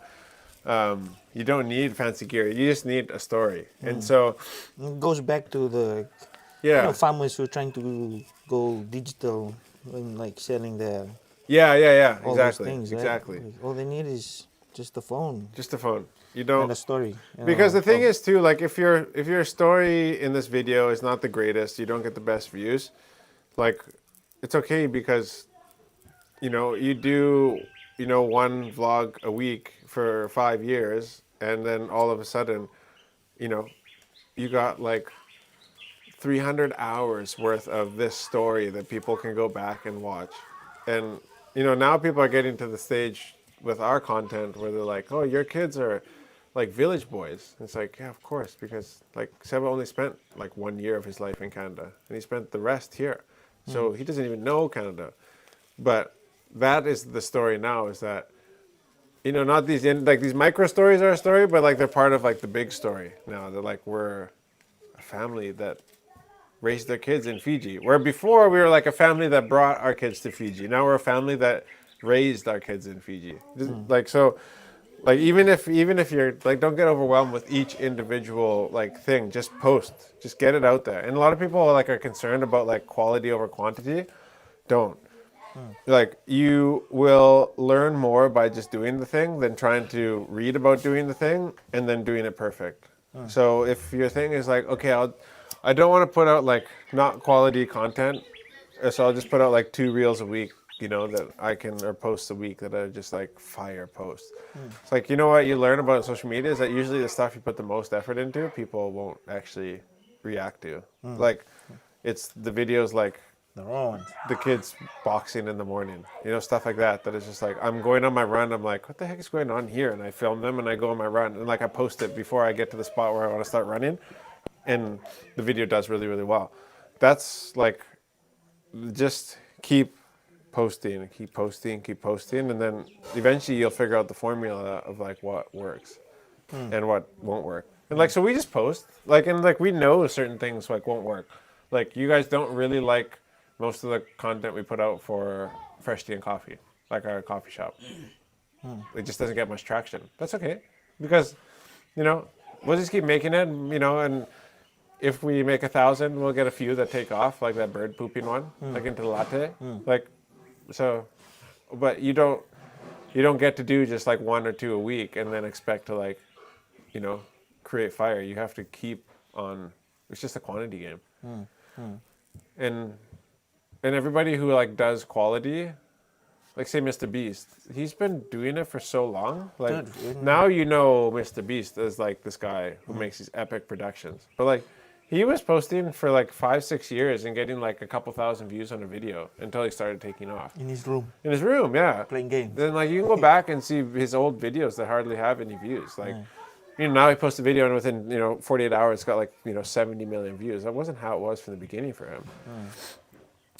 You don't need fancy gear. You just need a story. And so, It goes back to the yeah, farmers who are trying to go digital and like selling their yeah, all those exactly, things, right? exactly. Like, all they need is just a phone Just a phone. You and don't a story. because the thing is too, like if your story in this video is not the greatest, you don't get the best views. Like, it's okay because you do one vlog a week for 5 years, and then all of a sudden, you know, you got like 300 hours worth of this story that people can go back and watch. And, now people are getting to the stage with our content where they're like, oh, your kids are like village boys. It's like, yeah, of course, because like Seba only spent like 1 year of his life in Canada and he spent the rest here. So he doesn't even know Canada. But that is the story now, is that, not these micro stories are a story, but like they're part of like the big story now. They're like, we're a family that raised their kids in Fiji. Where before we were like a family that brought our kids to Fiji. Now we're a family that raised our kids in Fiji. Like, so, like even if you're like, don't get overwhelmed with each individual like thing. Just post. Just get it out there. And a lot of people like are concerned about like quality over quantity. Don't. Like, you will learn more by just doing the thing than trying to read about doing the thing and then doing it perfect. So if your thing is like, okay, I don't want to put out like not quality content, so I'll just put out like 2 reels a week, that I can, or posts a week that are just like fire posts. It's like, what you learn about social media is that usually the stuff you put the most effort into, people won't actually react to. Like, it's the videos like the raw ones. the kids boxing in the morning, stuff like that. That is just like, I'm going on my run. I'm like, what the heck is going on here? And I film them and I go on my run. And like, I post it before I get to the spot where I want to start running. And the video does really, really well. That's like, just keep posting, keep posting, keep posting. And then eventually you'll figure out the formula of like what works and what won't work. And like, so we just post like, and like, we know certain things like won't work. Like, you guys don't really like most of the content we put out for Fresh Tea and Coffee, like our coffee shop. It just doesn't get much traction. That's okay, because, we'll just keep making it, and if we make 1,000, we'll get a few that take off, like that bird pooping one, like into the latte. Like, so, but you don't get to do just like 1 or 2 a week and then expect to like, create fire. You have to keep on. It's just a quantity game. And everybody who like does quality, like say Mr. Beast, he's been doing it for so long. Like, now Mr. Beast as like this guy who makes these epic productions. But like, he was posting for like 5-6 years and getting like a couple thousand views on a video until he started taking off. In his room. In his room, yeah. Playing games. Then like, you can go back and see his old videos that hardly have any views. Like, now he posts a video and within 48 hours it's got like 70 million views. That wasn't how it was from the beginning for him.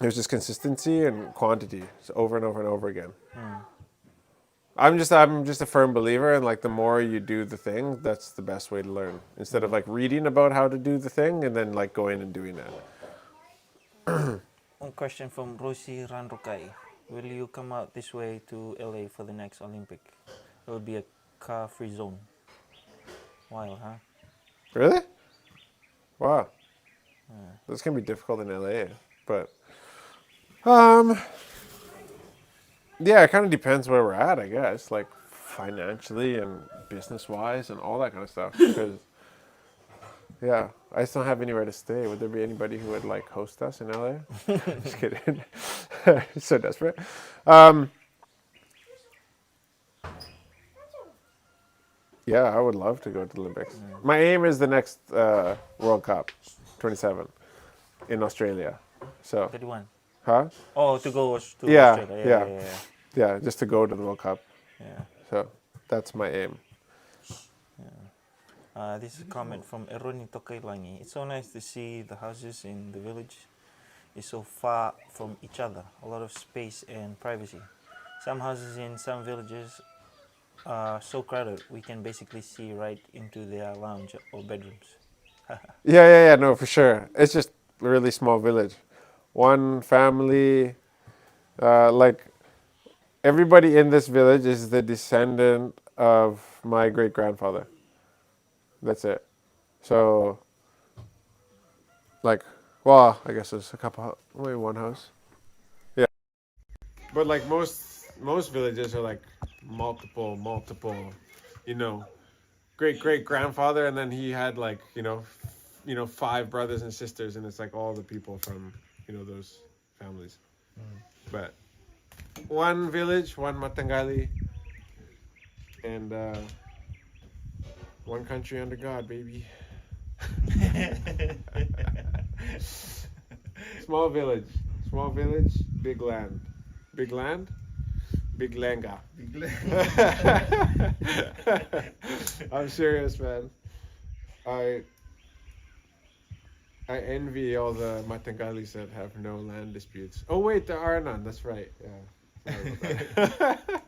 It was just consistency and quantity, so over and over and over again. I'm just a firm believer in like, the more you do the thing, that's the best way to learn. Instead of like reading about how to do the thing and then like going and doing it. One question from Rosie Ranrokai. Will you come out this way to LA for the next Olympic? It will be a car-free zone. Wild, huh? Really? Wow. This can be difficult in LA, but yeah, it kind of depends where we're at, I guess, like financially and business-wise and all that kind of stuff. Because, yeah, I just don't have anywhere to stay. Would there be anybody who would like host us in LA? Just kidding. So desperate. Yeah, I would love to go to the Olympics. My aim is the next World Cup, 27, in Australia. So, 31. huh? Oh, to go to Yeah, Australia. yeah, just to go to the World Cup. Yeah. So that's my aim. This is a comment from Eroni Tokailangi. It's so nice to see the houses in the village is so far from each other. A lot of space and privacy. Some houses in some villages are so crowded we can basically see right into their lounge or bedrooms. Yeah, no, for sure. It's just a really small village. One family, like everybody in this village is the descendant of my great grandfather. That's it. So, like, well, I guess there's a couple, only one house. Yeah, but like most villages are like multiple, you know, great grandfather, and then he had like five brothers and sisters, and it's like all the people from those families. But one village, one Matangali, and one country under God, baby. Small village, big land, big land, big langa. I'm serious, man. I I envy all the Matangalis that have no land disputes. Oh wait, there are none. That's right. Yeah. Sorry about that.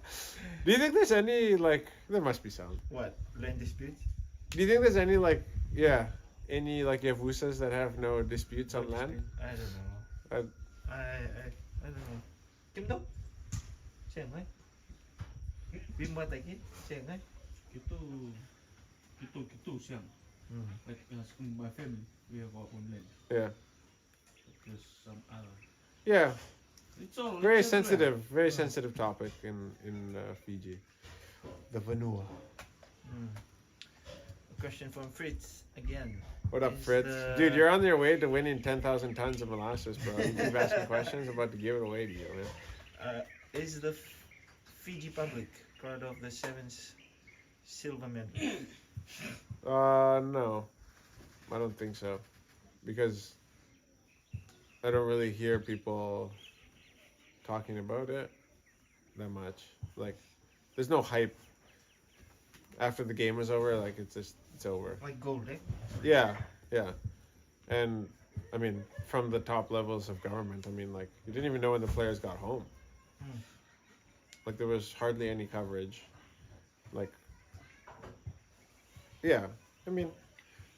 Do you think there's any like? There must be some. What? Land disputes? Do you think there's any like? Yeah. Any like Yavusas that have no disputes on land? I don't know. I don't know. Kim đâu? Xem ấy. Bim mà tại kia. Xem ấy. Gitu siang. Like my family, we have our own land. Yeah. There's some other. Yeah. It's all Very it's everywhere. sensitive. Very sensitive topic in Fiji. The Vanua. Question from Fritz again. What up, Is Fritz? the- Dude, you're on your way to winning 10,000 tons of molasses, bro. You keep asking questions, I'm about to give it away to you, man. Is the Fiji public proud of the 7th silver medal? No. I don't think so. Because I don't really hear people talking about it that much. Like, there's no hype. After the game is over, like, it's over. Like gold, eh? Yeah. And, I mean, from the top levels of government, I mean, like, you didn't even know when the players got home. Like, there was hardly any coverage. Like, yeah. I mean,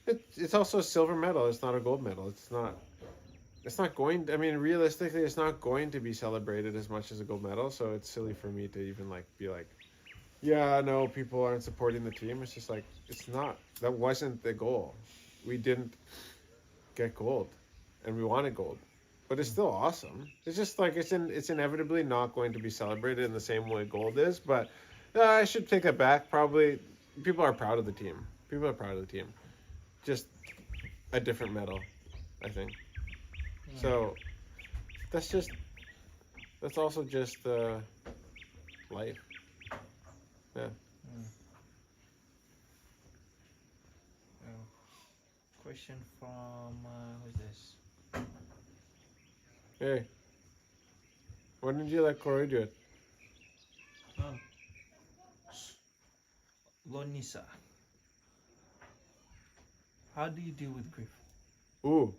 it's also a silver medal. It's not a gold medal. It's not going I mean, realistically, it's not going to be celebrated as much as a gold medal, so it's silly for me to even, like, be like, yeah, no, people aren't supporting the team. It's just like, it's not. That wasn't the goal. We didn't get gold, and we wanted gold. But it's still awesome. It's just like, it's inevitably not going to be celebrated in the same way gold is, but I should take that back. Probably, people are proud of the team. Just a different medal, I think. So, that's also just life. Yeah. Question from who's this? Hey, why didn't you let Corey do it? Lonisa. How do you deal with grief? Ooh.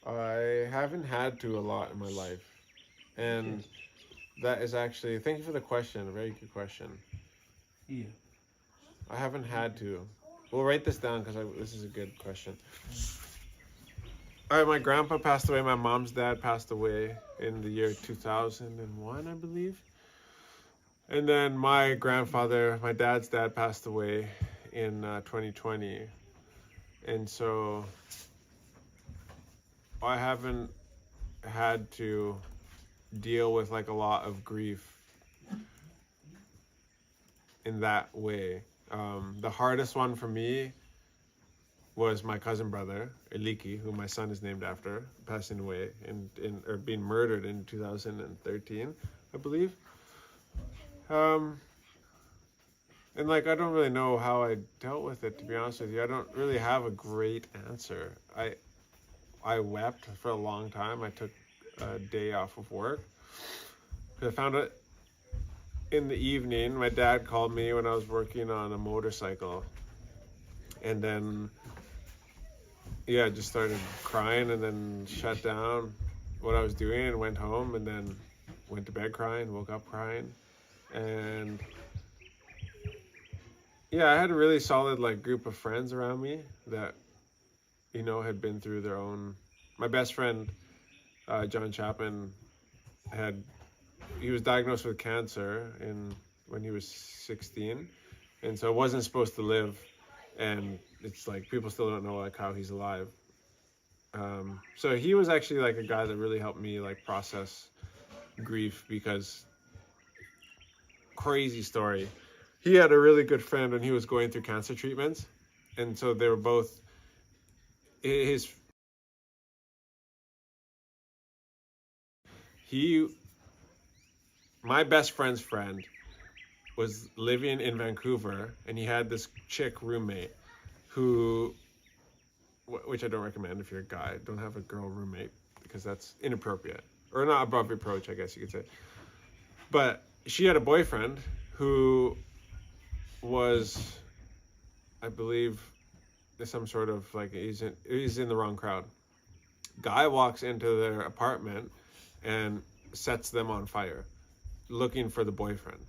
I haven't had to a lot in my life. And that is actually, thank you for the question, a very good question. Yeah. I haven't had to. We'll write this down because this is a good question. All right, my grandpa passed away. My mom's dad passed away in the year 2001, I believe. And then my grandfather, my dad's dad, passed away in 2020. And so I haven't had to deal with like a lot of grief in that way. The hardest one for me was my cousin brother, Eliki, who my son is named after, passing away or being murdered in 2013, I believe. And like, I don't really know how I dealt with it, to be honest with you. I don't really have a great answer. I wept for a long time. I took a day off of work. I found it in the evening. My dad called me when I was working on a motorcycle. And then, yeah, just started crying and then shut down what I was doing and went home and then went to bed crying, woke up crying. And yeah, I had a really solid like group of friends around me that, had been through their own. My best friend, John Chapman, he was diagnosed with cancer when he was 16, and so wasn't supposed to live, and it's like people still don't know like how he's alive. So he was actually like a guy that really helped me like process grief, because crazy story. He had a really good friend when he was going through cancer treatments, and so they were both his. My best friend's friend was living in Vancouver, and he had this chick roommate who, which I don't recommend if you're a guy. Don't have a girl roommate, because that's inappropriate, or not above reproach, I guess you could say. But she had a boyfriend who was, I believe, some sort of like he's in the wrong crowd. Guy walks into their apartment and sets them on fire, looking for the boyfriend,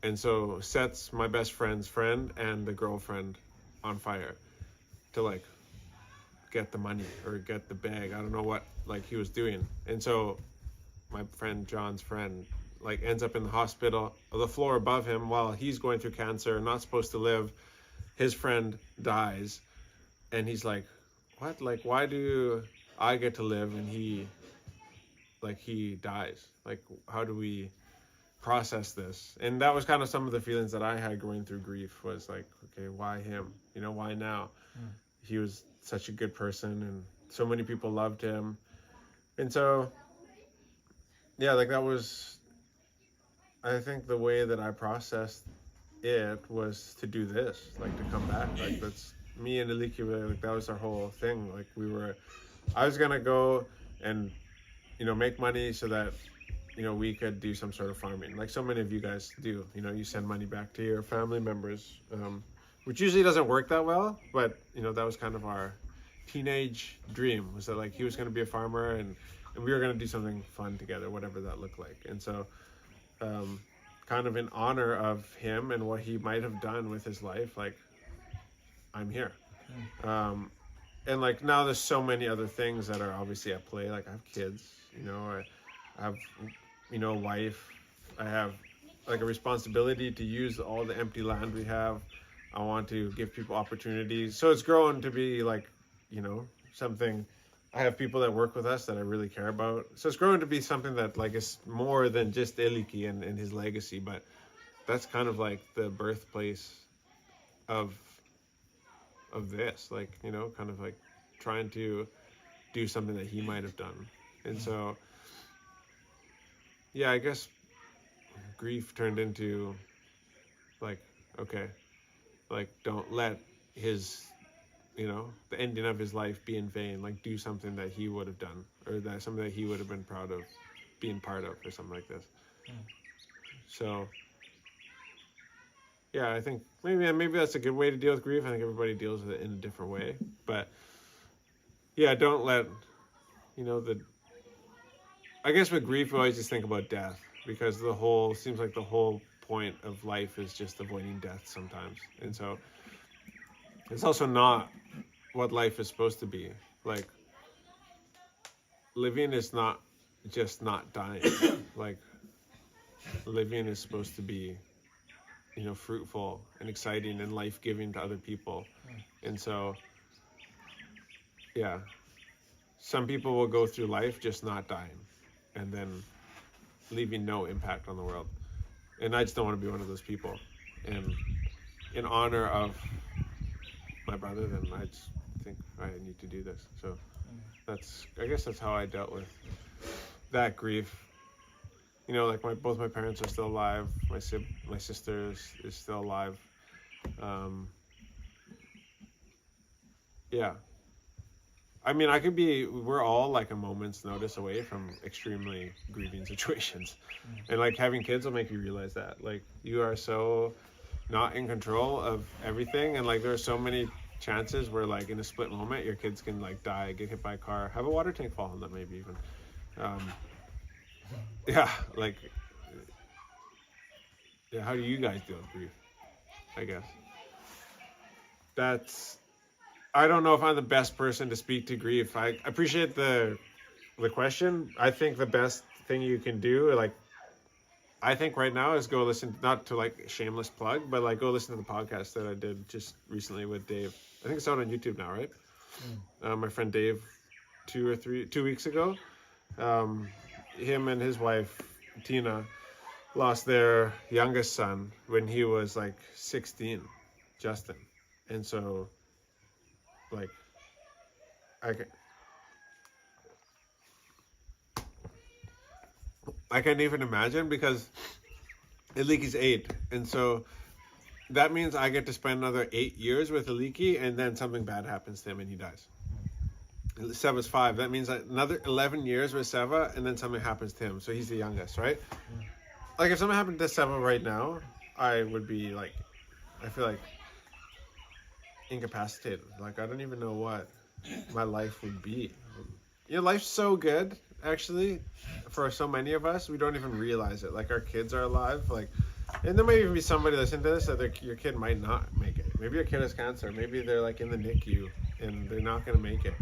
and so sets my best friend's friend and the girlfriend on fire to like get the money or get the bag. I don't know what like he was doing, and so my friend John's friend like ends up in the hospital, the floor above him, while he's going through cancer, not supposed to live. His friend dies, and he's like, what? Like, why do I get to live and he dies? Like, how do we process this? And that was kind of some of the feelings that I had going through grief, was like, okay, why him? You know, why now? He was such a good person, and so many people loved him. And so, yeah, like that was, I think the way that I processed it was to do this, like to come back. Like that's me and Aliki, like that was our whole thing. Like I was gonna go and, you know, make money so that, you know, we could do some sort of farming, like so many of you guys do. You know, you send money back to your family members, which usually doesn't work that well, but you know, that was kind of our teenage dream, was that like he was going to be a farmer, and we were going to do something fun together, whatever that looked like. And so kind of in honor of him and what he might have done with his life, like I'm here. And like now there's so many other things that are obviously at play. Like I have kids, you know, I have, you know, a wife. I have like a responsibility to use all the empty land we have. I want to give people opportunities. So it's grown to be like, you know, something. I have people that work with us that I really care about. So it's grown to be something that like is more than just Eliki and his legacy, but that's kind of like the birthplace of this, like, you know, kind of like trying to do something that he might have done. And so, yeah, I guess grief turned into like, okay, like don't let his, you know, the ending of his life be in vain. Like do something that he would have done, or that something that he would have been proud of being part of, or something like this. So yeah, I think maybe that's a good way to deal with grief. I think everybody deals with it in a different way, but yeah, don't let, you know, I guess with grief we always just think about death, because seems like the whole point of life is just avoiding death sometimes. And so it's also not what life is supposed to be. Like living is not just not dying. Like living is supposed to be, you know, fruitful and exciting and life-giving to other people. And so, yeah, some people will go through life just not dying and then leaving no impact on the world. And I just don't want to be one of those people. And in honor of my brother, then I just think I need to do this. So I guess that's how I dealt with that grief. You know, like both my parents are still alive. My sister is still alive. Yeah. I mean, we're all like a moment's notice away from extremely grieving situations. And like having kids will make you realize that. Like you are so not in control of everything. And like there are so many chances where like in a split moment, your kids can like die, get hit by a car, have a water tank fall on them maybe even. Yeah, like, yeah, how do you guys deal with grief? I guess. I don't know if I'm the best person to speak to grief. I appreciate the question. I think the best thing you can do, like, I think right now is go listen, not to like shameless plug, but like go listen to the podcast that I did just recently with Dave. I think it's out on YouTube now, right? My friend Dave, 2 weeks ago, him and his wife Tina lost their youngest son when he was like 16, Justin, and so like I can, I can't even imagine because Iliki's 8, and so that means I get to spend another 8 years with Iliki, and then something bad happens to him and he dies. Seva's 5. That means another 11 years with Seva, and then something happens to him. So he's the youngest, right? Like if something happened to Seva right now, I would be like, I feel like incapacitated. Like I don't even know what my life would be. You know, life's so good, actually, for so many of us. We don't even realize it. Like our kids are alive. Like, and there might even be somebody listening to this that your kid might not make it. Maybe your kid has cancer. Maybe they're like in the NICU and they're not gonna make it.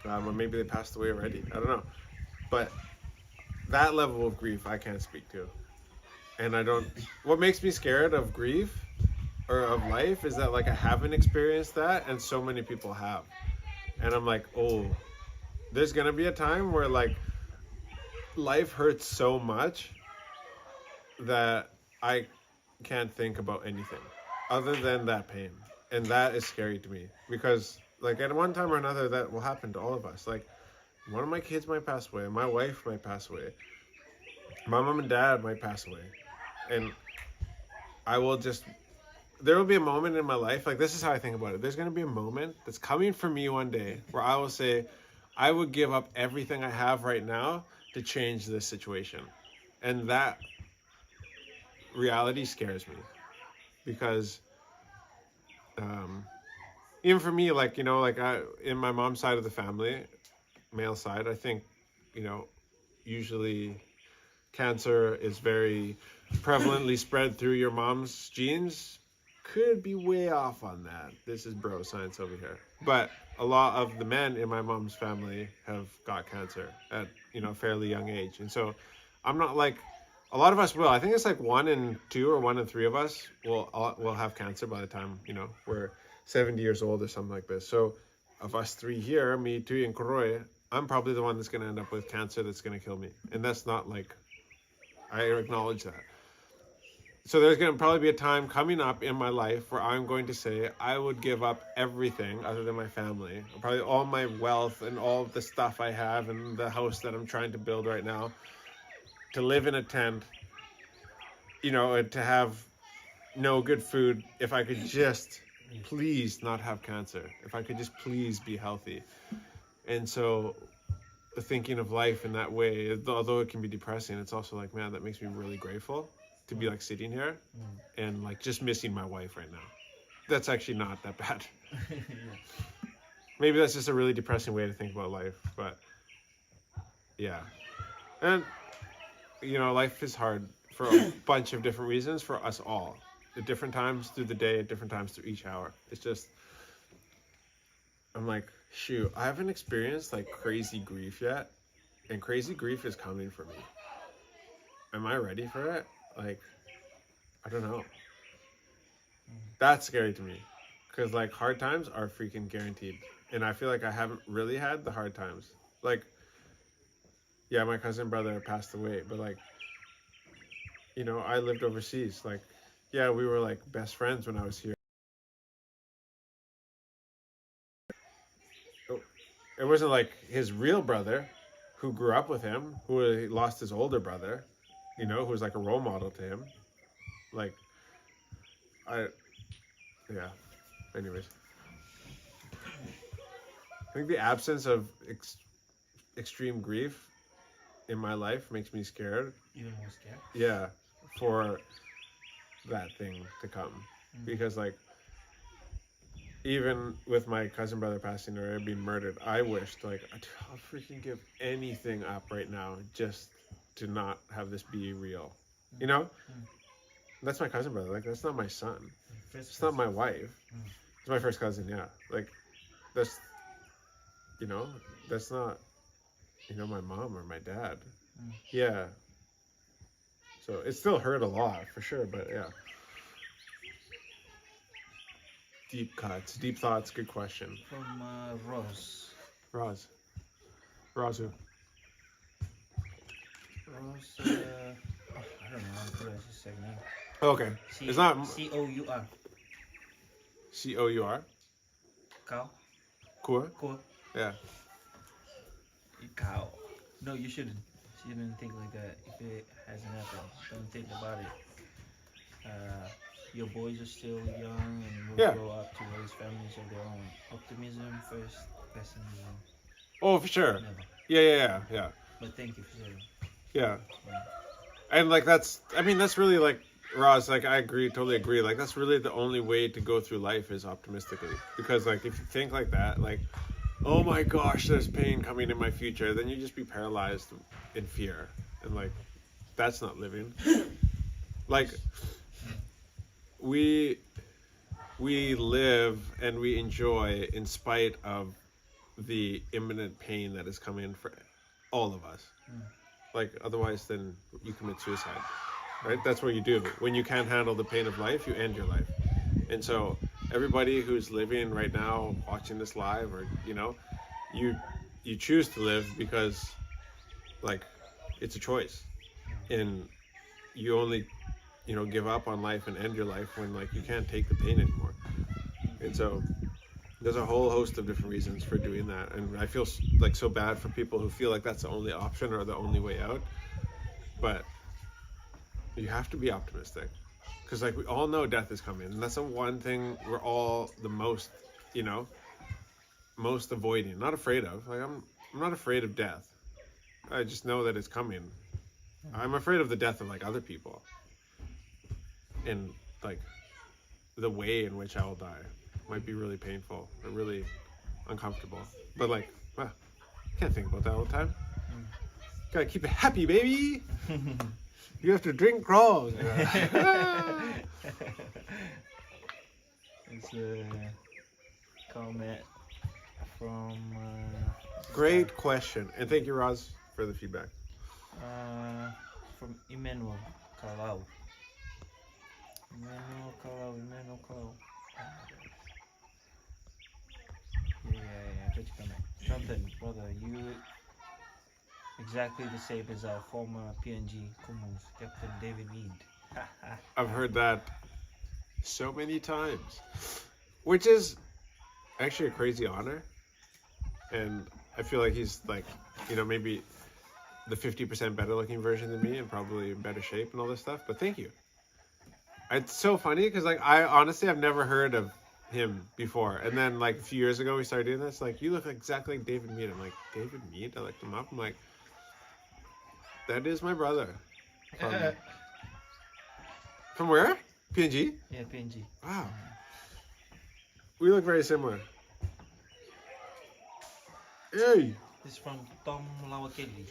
Or maybe they passed away already. I don't know. But that level of grief I can't speak to. And I don't. What makes me scared of grief or of life is that like I haven't experienced that, and so many people have. And I'm like, oh, there's gonna be a time where like life hurts so much that I can't think about anything other than that pain, and that is scary to me because like at one time or another that will happen to all of us. Like one of my kids might pass away, my wife might pass away, my mom and dad might pass away, and I will just, there will be a moment in my life, like this is how I think about it. There's going to be a moment that's coming for me one day where I will say, I would give up everything I have right now to change this situation. And that reality scares me because even for me, like, you know, like in my mom's side of the family, male side, I think, you know, usually cancer is very prevalently spread through your mom's genes. Could be way off on that. This is bro science over here. But a lot of the men in my mom's family have got cancer at, you know, a fairly young age. And so I'm not like, a lot of us will. I think it's like 1 in 2 or 1 in 3 of us will have cancer by the time, you know, we're 70 years old or something like this. So of us 3 here, me, Tui, and Koroy, I'm probably the one that's going to end up with cancer that's going to kill me. And that's not like, I acknowledge that. So there's going to probably be a time coming up in my life where I'm going to say I would give up everything other than my family, probably all my wealth and all the stuff I have and the house that I'm trying to build right now, to live in a tent, you know, and to have no good food. If I could just please not have cancer, if I could just please be healthy. And so thinking of life in that way, although it can be depressing, it's also like, man, that makes me really grateful to be like sitting here and like just missing my wife right now. That's actually not that bad. Maybe that's just a really depressing way to think about life, but yeah. And you know, life is hard for a bunch of different reasons for us all, at different times through the day, at different times through each hour. It's just, I'm like, shoot, I haven't experienced like crazy grief yet, and crazy grief is coming for me. Am I ready for it? Like, I don't know. That's scary to me, because like hard times are freaking guaranteed, and I feel like I haven't really had the hard times. Like, yeah, my cousin brother passed away, but like, you know, I lived overseas. Like, yeah, we were like best friends when I was here. It wasn't like his real brother who grew up with him, who lost his older brother, you know, who was like a role model to him. Like, yeah. Anyways, I think the absence of extreme grief in my life makes me scared. Even more scared. Yeah, for that thing to come. Because like, even with my cousin brother passing or being murdered, I wished like, I'll freaking give anything up right now just to not have this be real. You know? That's my cousin brother. Like, that's not my son. It's not my wife. It's my first cousin, yeah. Like, that's, you know, that's not, you know, my mom or my dad. Yeah. So it still hurt a lot for sure, but yeah. Deep cuts, deep thoughts. Good question. From Ross. Roz. Razu. Ross, I don't know how to pronounce his second name. Okay. It's not Cour. Cour. Cow. Cool. Cool. Yeah. Cow. No, you shouldn't. You shouldn't think like that. If it hasn't happened, don't think about it. Your boys are still young and will Yeah. grow up to raise families of their own. Optimism first, pessimism Oh, for sure. never. Yeah. But thank you for saying. Yeah. Yeah. And like that's really like Roz, like I totally agree. Like that's really the only way to go through life is optimistically. Because like if you think like that, like, oh my gosh, there's pain coming in my future, then you just be paralyzed in fear. And like that's not living. Like we live and we enjoy in spite of the imminent pain that is coming for all of us. Like otherwise then you commit suicide, right? That's what you do when you can't handle the pain of life. You end your life. And so everybody who's living right now watching this live, or you choose to live because like it's a choice, and you only give up on life and end your life when like you can't take the pain anymore. And so there's a whole host of different reasons for doing that, and I feel like so bad for people who feel like that's the only option or the only way out. But you have to be optimistic, because like we all know death is coming, and that's the one thing we're all the most avoiding, not afraid of. Like I'm not afraid of death. I just know that it's coming. I'm afraid of the death of like other people, and like the way in which I will die might be really painful and really uncomfortable. But like, can't think about that all the time. Gotta keep it happy, baby. You have to drink grog. It's a comment from Great question, and thank you, Roz, for the feedback. from Emmanuel Kalau. Emmanuel Kalau. Yeah. Good comment. Jonathan, brother, you exactly the same as our former PNG Kumus, Captain David Mead. I've heard that so many times, which is actually a crazy honor, and I feel like he's like, maybe the 50% better looking version than me and probably in better shape and all this stuff, but thank you. It's so funny because like I honestly have never heard of him before, and then like a few years ago we started doing this, like, you look exactly like David Mead. I'm like, David Mead? I looked him up. I'm like, that is my brother. From where? PNG? Yeah, PNG. Wow. We look very similar. Hey! This is from Tom Lawakeli.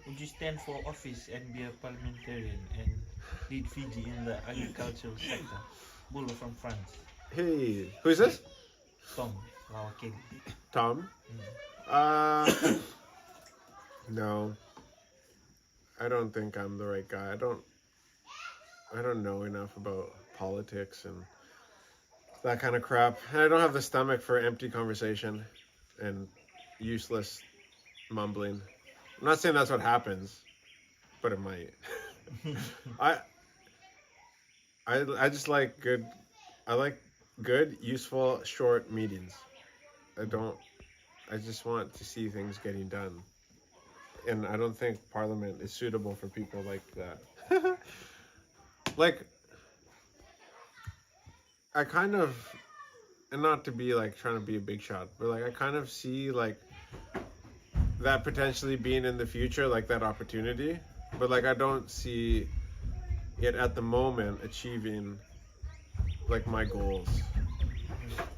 Would you stand for office and be a parliamentarian and lead Fiji in the agricultural sector? Buller from France. Hey! Who's this? Tom Lawakeli. Tom? No. I don't think I'm the right guy. I don't know enough about politics and that kind of crap. And I don't have the stomach for empty conversation and useless mumbling. I'm not saying that's what happens, but it might. I just like good. I like good, useful, short meetings. I just want to see things getting done. And I don't think Parliament is suitable for people like that. Like, I kind of, and not to be like trying to be a big shot, but like I kind of see like that potentially being in the future, like that opportunity. But like I don't see it at the moment achieving like my goals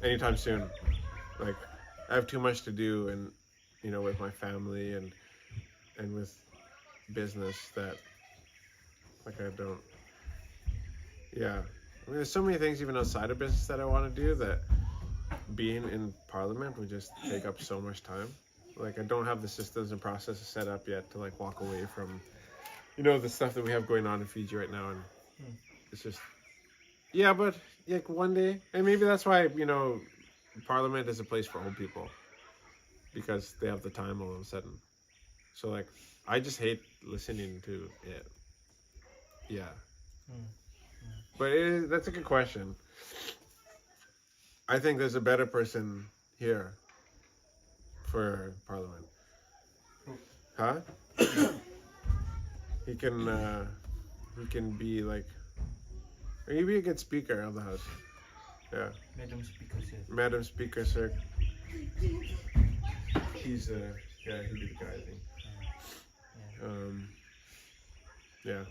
anytime soon. Like I have too much to do, and with my family and with business, that like I don't. Yeah, I mean, there's so many things even outside of business that I want to do that being in Parliament would just take up so much time. Like I don't have the systems and processes set up yet to like walk away from the stuff that we have going on in Fiji right now, and it's just, yeah, but like one day, and maybe that's why Parliament is a place for old people because they have the time all of a sudden. So like, I just hate listening to it. Yeah, but that's a good question. I think there's a better person here for Parliament. Huh? He can be like, he be a good speaker of the house. Yeah. Madam Speaker said. Madam Speaker, sir. He's yeah, he'd be the guy, I think. Yeah.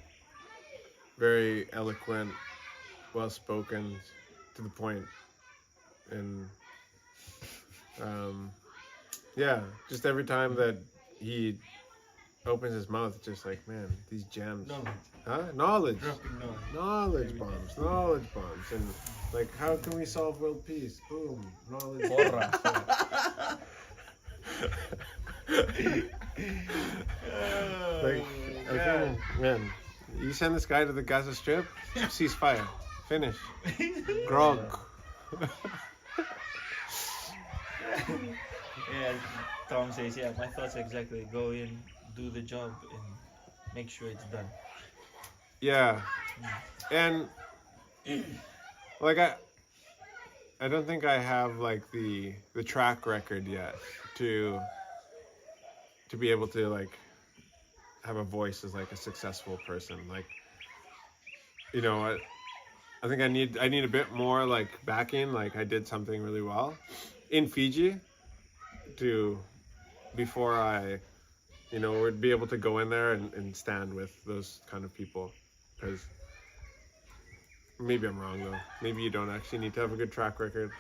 Very eloquent, well spoken, to the point, and yeah, just every time that he opens his mouth, it's just like, man, these gems. Knowledge. Huh? Knowledge. Dropping knowledge. Knowledge bombs, and like, how can we solve world peace? Boom, knowledge. Porra. Like, I think, man, you send this guy to the Gaza Strip, ceasefire, finish, grog. Yeah, Tom says, yeah, my thoughts exactly. Go in, do the job, and make sure it's done. Yeah, and like I don't think I have like the track record yet to be able to like have a voice as like a successful person. Like, I think I need a bit more like backing. Like I did something really well in Fiji before I would be able to go in there and stand with those kind of people. Because maybe I'm wrong though. Maybe you don't actually need to have a good track record.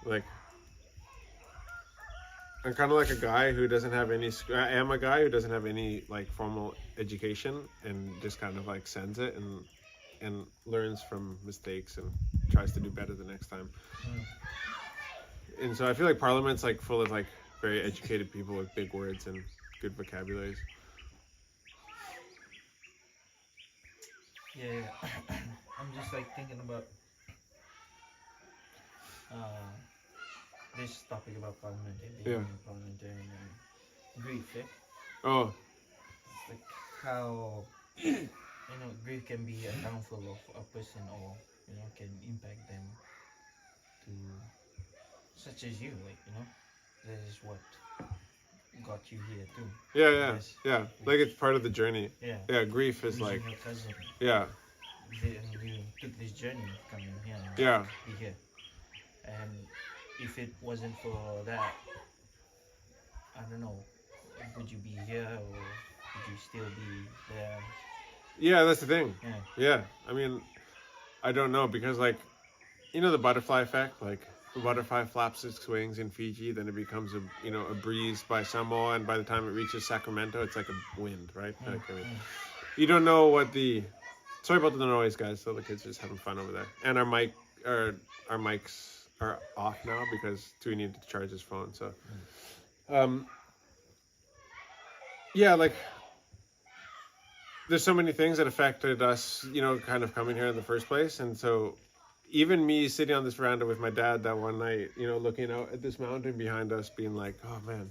Like, I'm kind of like a guy who doesn't have any. I am a guy who doesn't have any like formal education and just kind of like sends it and learns from mistakes and tries to do better the next time. And so I feel like Parliament's like full of like very educated people with big words and good vocabularies. Yeah. I'm just like thinking about this topic about being parliamentarian and grief. Oh, It's like how grief can be a downfall of a person, or can impact them to, such as you, like this is what got you here too. yeah. Like it's part of the journey. Yeah. Yeah, grief is Losing like, your cousin. yeah, You took this journey of coming here. And yeah, be here. And if it wasn't for that, I don't know, would you be here or would you still be there? yeah. That's the thing. Yeah. Yeah, I mean, I don't know because like, the butterfly effect. Like the butterfly flaps its wings in Fiji, then it becomes a breeze by Samoa, and by the time it reaches Sacramento, it's like a wind, right? Like, I mean, you don't know what the. Sorry about the noise, guys. So the kids are just having fun over there, and our mics are off now because Tui needed to charge his phone. So, yeah, like there's so many things that affected us, kind of coming here in the first place, and so even me sitting on this veranda with my dad that one night, looking out at this mountain behind us, being like, oh man,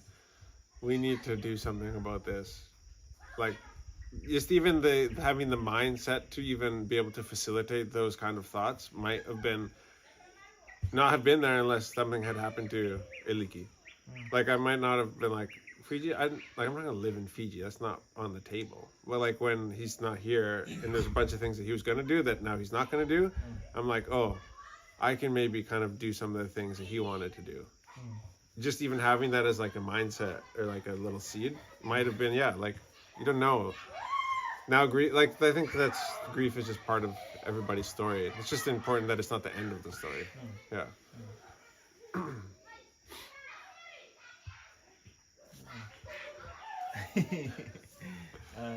we need to do something about this, like. Just even having the mindset to even be able to facilitate those kind of thoughts might have not have been there unless something had happened to Iliki. Like I might not have been like Fiji. I'm not gonna live in Fiji. That's not on the table. Well, like when he's not here and there's a bunch of things that he was gonna do that now he's not gonna do. I'm like, oh, I can maybe kind of do some of the things that he wanted to do. Just even having that as like a mindset or like a little seed might have been like you don't know. Now, grief, like I think grief is just part of everybody's story. It's just important that it's not the end of the story. Yeah.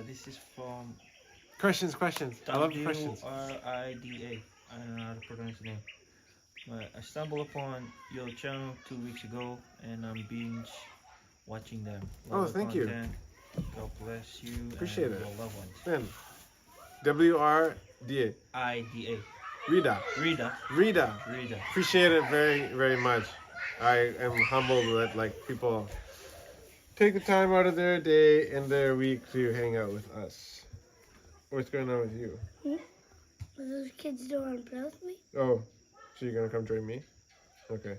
This is from Questions. I love the questions. WRIDA. I don't know how to pronounce the name. But I stumbled upon your channel 2 weeks ago, and I'm binge watching them. Oh, thank you. God bless you. Appreciate and it. Your loved ones. Man, WRDA. IDA. Rita. Rita. Rita. Rita. Appreciate it very, very much. I am humbled that like people take the time out of their day and their week to hang out with us. What's going on with you? Those kids don't want to play with me. Oh, so you're gonna come join me? Okay.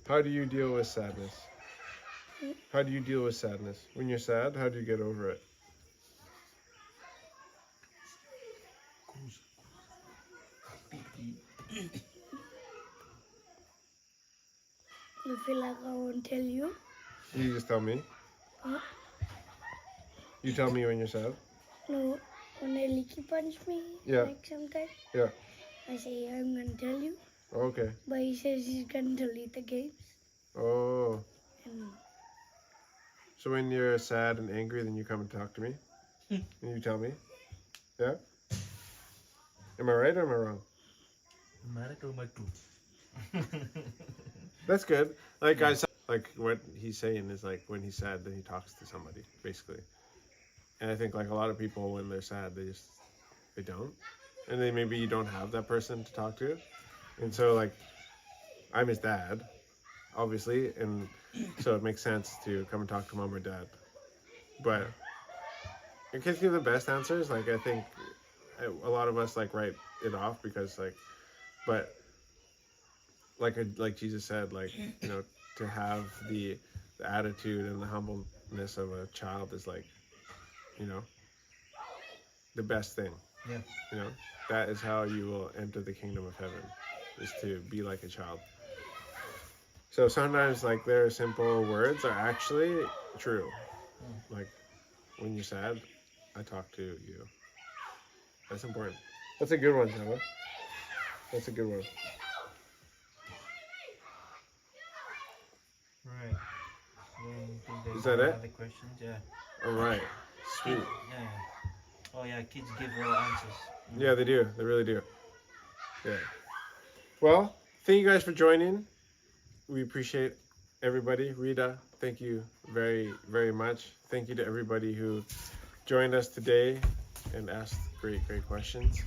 How do you deal with sadness? How do you deal with sadness? When you're sad, how do you get over it? I feel like I won't tell you. You just tell me. Huh? You tell me when you're sad. No, when Leaky punch me, Yeah. like sometimes, Yeah. I say I'm gonna tell you, Okay. but he says he's gonna delete the games. Oh. And So when you're sad and angry, then you come and talk to me? And you tell me? Yeah? Am I right or am I wrong? That's good. Like I said, like what he's saying is like when he's sad, then he talks to somebody, basically. And I think like a lot of people when they're sad, they don't. And then maybe you don't have that person to talk to. And so like I'm his dad, obviously, and so it makes sense to come and talk to mom or dad. But in case you give the best answers, like I think a lot of us like write it off because like, but like Jesus said, like you know, to have the attitude and the humbleness of a child is like, you know, the best thing. Yeah. You know, that is how you will enter the kingdom of heaven, is to be like a child. So sometimes like their simple words are actually true. Like when you're sad, I talk to you. That's important. That's a good one, Saba. That's a good one. Right. Yeah, Is that it? Other questions? Yeah. All right. Sweet. Yeah. Oh yeah, kids give real answers. Yeah, they do. They really do. Yeah. Well, thank you guys for joining. We appreciate everybody. Rita, thank you very, very much. Thank you to everybody who joined us today and asked great, great questions.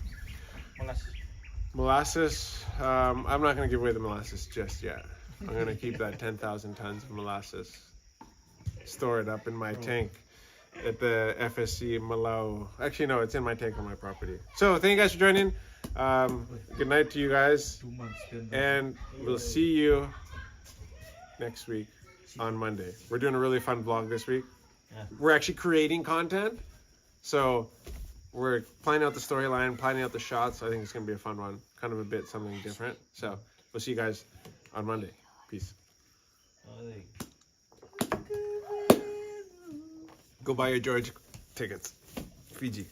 Molasses, I'm not going to give away the molasses just yet. I'm going to keep that 10,000 tons of molasses stored up in my tank at the FSC Malau. Actually, no, it's in my tank on my property. So thank you guys for joining. Good night to you guys. 2 months. And we'll see you next week on Monday. We're doing a really fun vlog this week. Yeah. We're actually creating content. So we're planning out the storyline, planning out the shots. I think it's going to be a fun one. Kind of a bit something different. So we'll see you guys on Monday. Peace. Go buy your George tickets. Fiji.